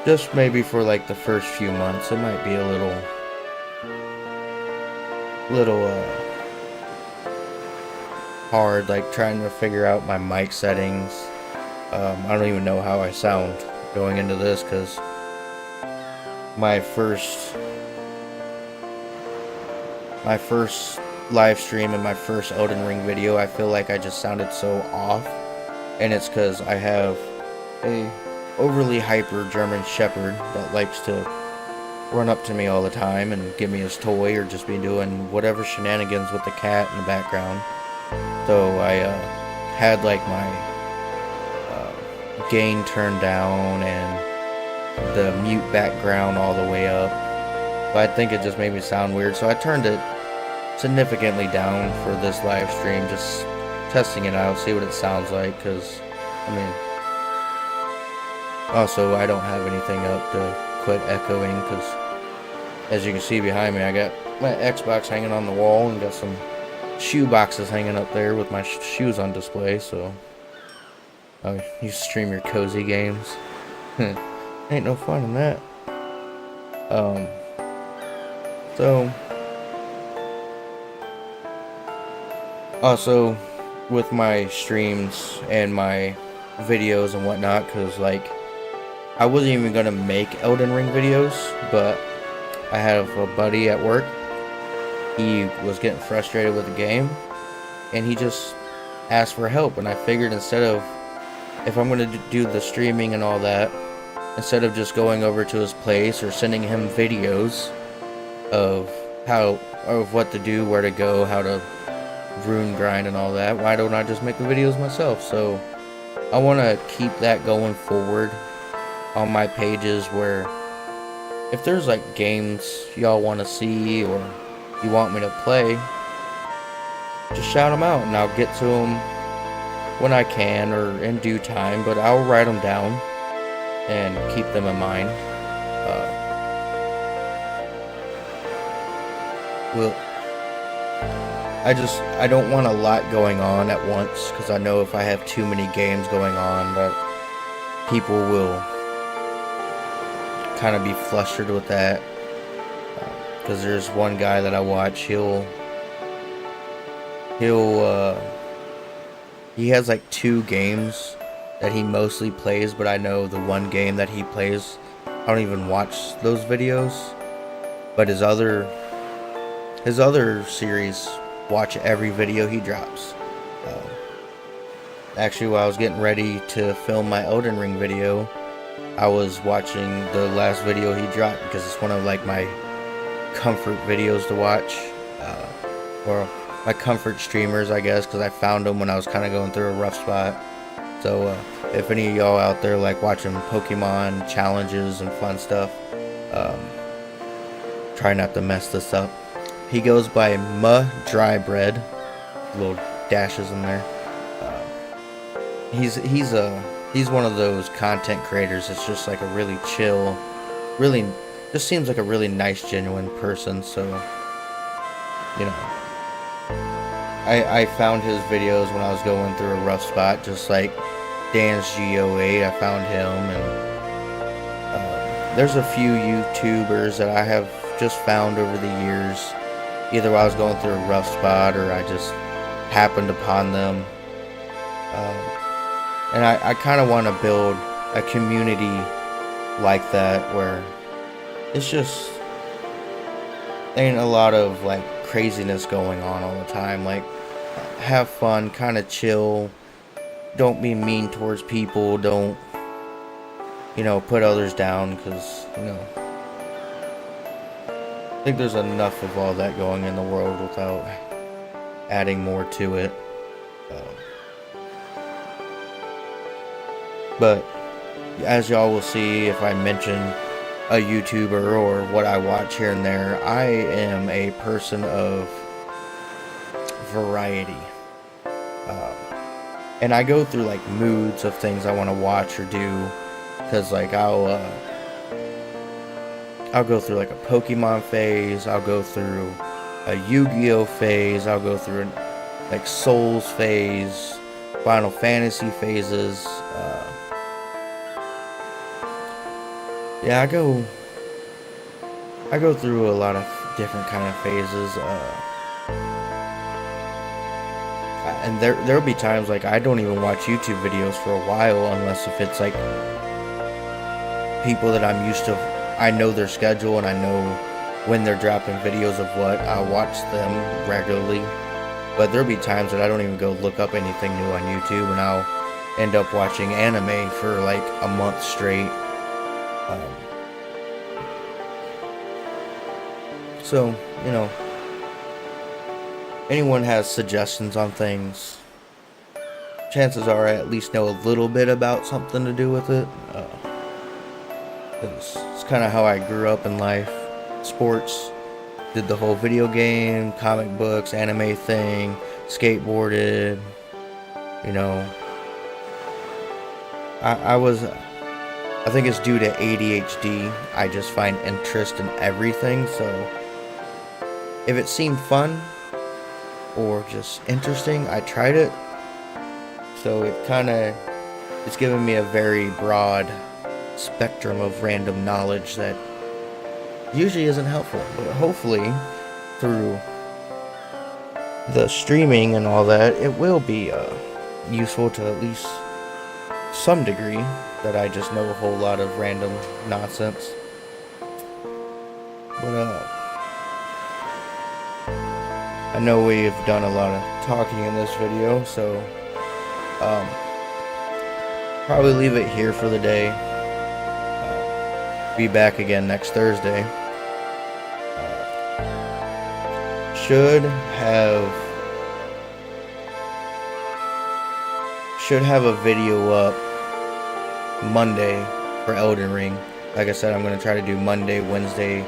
just maybe for like the first few months, it might be a little hard, like trying to figure out my mic settings. I don't even know how I sound going into this, because my first live stream and my first Elden Ring video, I feel like I just sounded so off, and it's because I have a overly hyper German Shepherd that likes to run up to me all the time and give me his toy, or just be doing whatever shenanigans with the cat in the background. So I had like my gain turned down and the mute background all the way up, but I think it just made me sound weird, so I turned it significantly down for this live stream, just testing it out, see what it sounds like, because I mean, also I don't have anything up to quit echoing, because as you can see behind me, I got my Xbox hanging on the wall and got some shoe boxes hanging up there with my shoes on display. So you stream your cozy games. Ain't no fun in that. So also with my streams and my videos and whatnot, because like I wasn't even gonna make Elden Ring videos, but I have a buddy at work. He was getting frustrated with the game and he just asked for help, and I figured instead of, if I'm gonna do the streaming and all that, instead of just going over to his place or sending him videos of what to do, where to go, how to rune grind and all that, why don't I just make the videos myself? So I want to keep that going forward on my pages, where if there's like games y'all want to see or you want me to play, just shout them out and I'll get to them when I can or in due time, but I'll write them down and keep them in mind. I don't want a lot going on at once, because I know if I have too many games going on that people will kind of be flustered with that. Because there's one guy that I watch, he has like 2 games that he mostly plays, but I know the one game that he plays, I don't even watch those videos. But his other series, watch every video he drops. Actually, while I was getting ready to film my Elden Ring video, I was watching the last video he dropped, because it's one of like my comfort videos to watch, or my comfort streamers, I guess, because I found them when I was kind of going through a rough spot. So if any of y'all out there like watching Pokemon challenges and fun stuff, try not to mess this up. He goes by Dry Bread, little dashes in there. He's one of those content creators that's just like a really chill, really just seems like a really nice, genuine person. So, you know, I found his videos when I was going through a rough spot, just like Dan's G08. I found him, and there's a few YouTubers that I have just found over the years, either while I was going through a rough spot or I just happened upon them. And I kind of want to build a community like that where it's just ain't a lot of like craziness going on all the time. Like, have fun, kind of chill. Don't be mean towards people. Don't, you know, put others down, because, you know, I think there's enough of all that going in the world without adding more to it. But as y'all will see, if I mention a YouTuber or what I watch here and there, I am a person of variety. And I go through like moods of things I want to watch or do, because like I'll go through like a Pokemon phase, I'll go through a Yu-Gi-Oh phase, I'll go through like Souls phase, Final Fantasy phases. Yeah, I go through a lot of different kind of phases, and there'll be times like I don't even watch YouTube videos for a while, unless if it's like people that I'm used to, I know their schedule and I know when they're dropping videos of what, I'll watch them regularly. But there'll be times that I don't even go look up anything new on YouTube, and I'll end up watching anime for like a month straight. So, you know, anyone has suggestions on things, chances are I at least know a little bit about something to do with it. It's kind of how I grew up in life. Sports, did the whole video game, comic books, anime thing, skateboarded, you know. I think it's due to ADHD. I just find interest in everything, so if it seemed fun or just interesting, I tried it. So it's given me a very broad spectrum of random knowledge that usually isn't helpful, but hopefully through the streaming and all that, it will be useful to at least some degree, that I just know a whole lot of random nonsense. But I know we've done a lot of talking in this video, so probably leave it here for the day. Be back again next Thursday. Should have a video up Monday for Elden Ring. Like I said, I'm going to try to do Monday, Wednesday,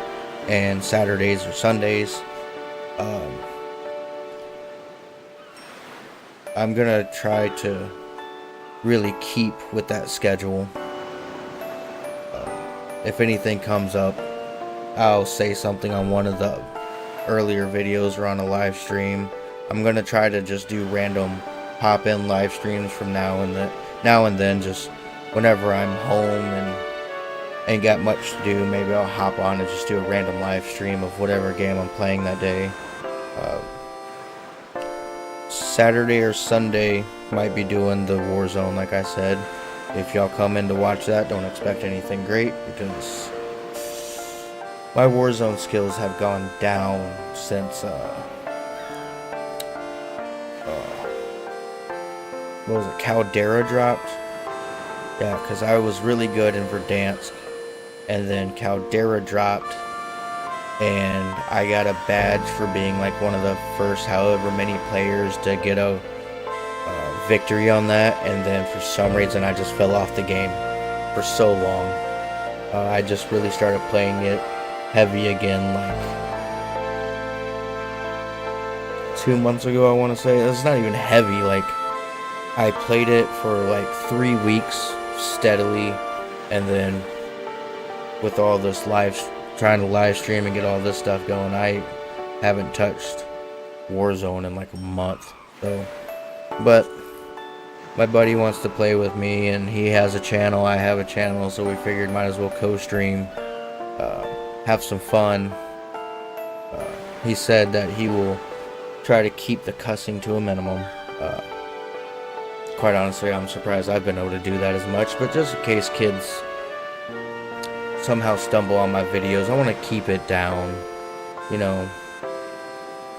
and Saturdays or Sundays. I'm going to try to really keep with that schedule. If anything comes up, I'll say something on one of the earlier videos or on a live stream. I'm going to try to just do random pop-in live streams from now and then, just whenever I'm home and ain't got much to do. Maybe I'll hop on and just do a random live stream of whatever game I'm playing that day. Saturday or Sunday might be doing the Warzone, like I said. If y'all come in to watch that, don't expect anything great, because my Warzone skills have gone down since what was it, Caldera dropped? Yeah, because I was really good in Verdansk, and then Caldera dropped, and I got a badge for being like one of the first however many players to get a victory on that, and then for some reason I just fell off the game for so long. I just really started playing it heavy again like 2 months ago, I want to say. It's not even heavy, like I played it for like 3 weeks steadily, and then with all this trying to live stream and get all this stuff going, I haven't touched Warzone in like a month. So, but my buddy wants to play with me, and he has a channel, I have a channel, so we figured might as well co-stream, have some fun. He said that he will try to keep the cussing to a minimum. Quite honestly, I'm surprised I've been able to do that as much, but just in case kids somehow stumble on my videos, I want to keep it down, you know,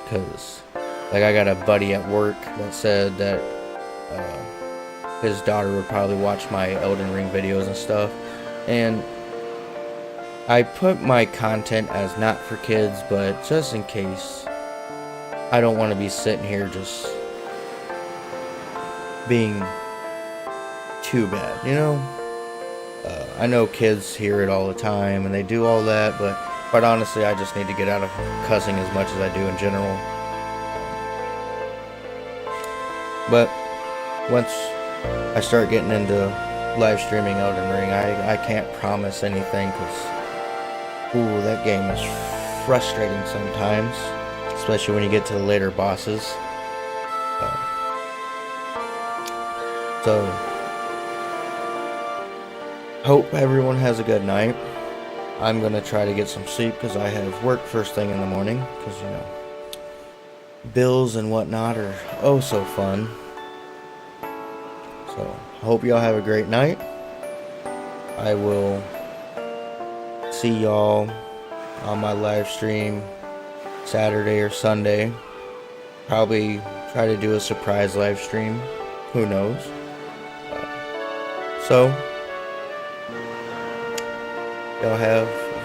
because like I got a buddy at work that said that his daughter would probably watch my Elden Ring videos and stuff, and I put my content as not for kids, but just in case, I don't want to be sitting here just being too bad, you know? I know kids hear it all the time and they do all that, but quite honestly, I just need to get out of cussing as much as I do in general. But once I start getting into live streaming Elden Ring, I can't promise anything, because ooh, that game is frustrating sometimes, especially when you get to the later bosses. So, hope everyone has a good night. I'm gonna try to get some sleep because I have work first thing in the morning, because, you know, bills and whatnot are oh so fun. So, hope y'all have a great night. I will see y'all on my live stream Saturday or Sunday. Probably try to do a surprise live stream. Who knows? So, y'all have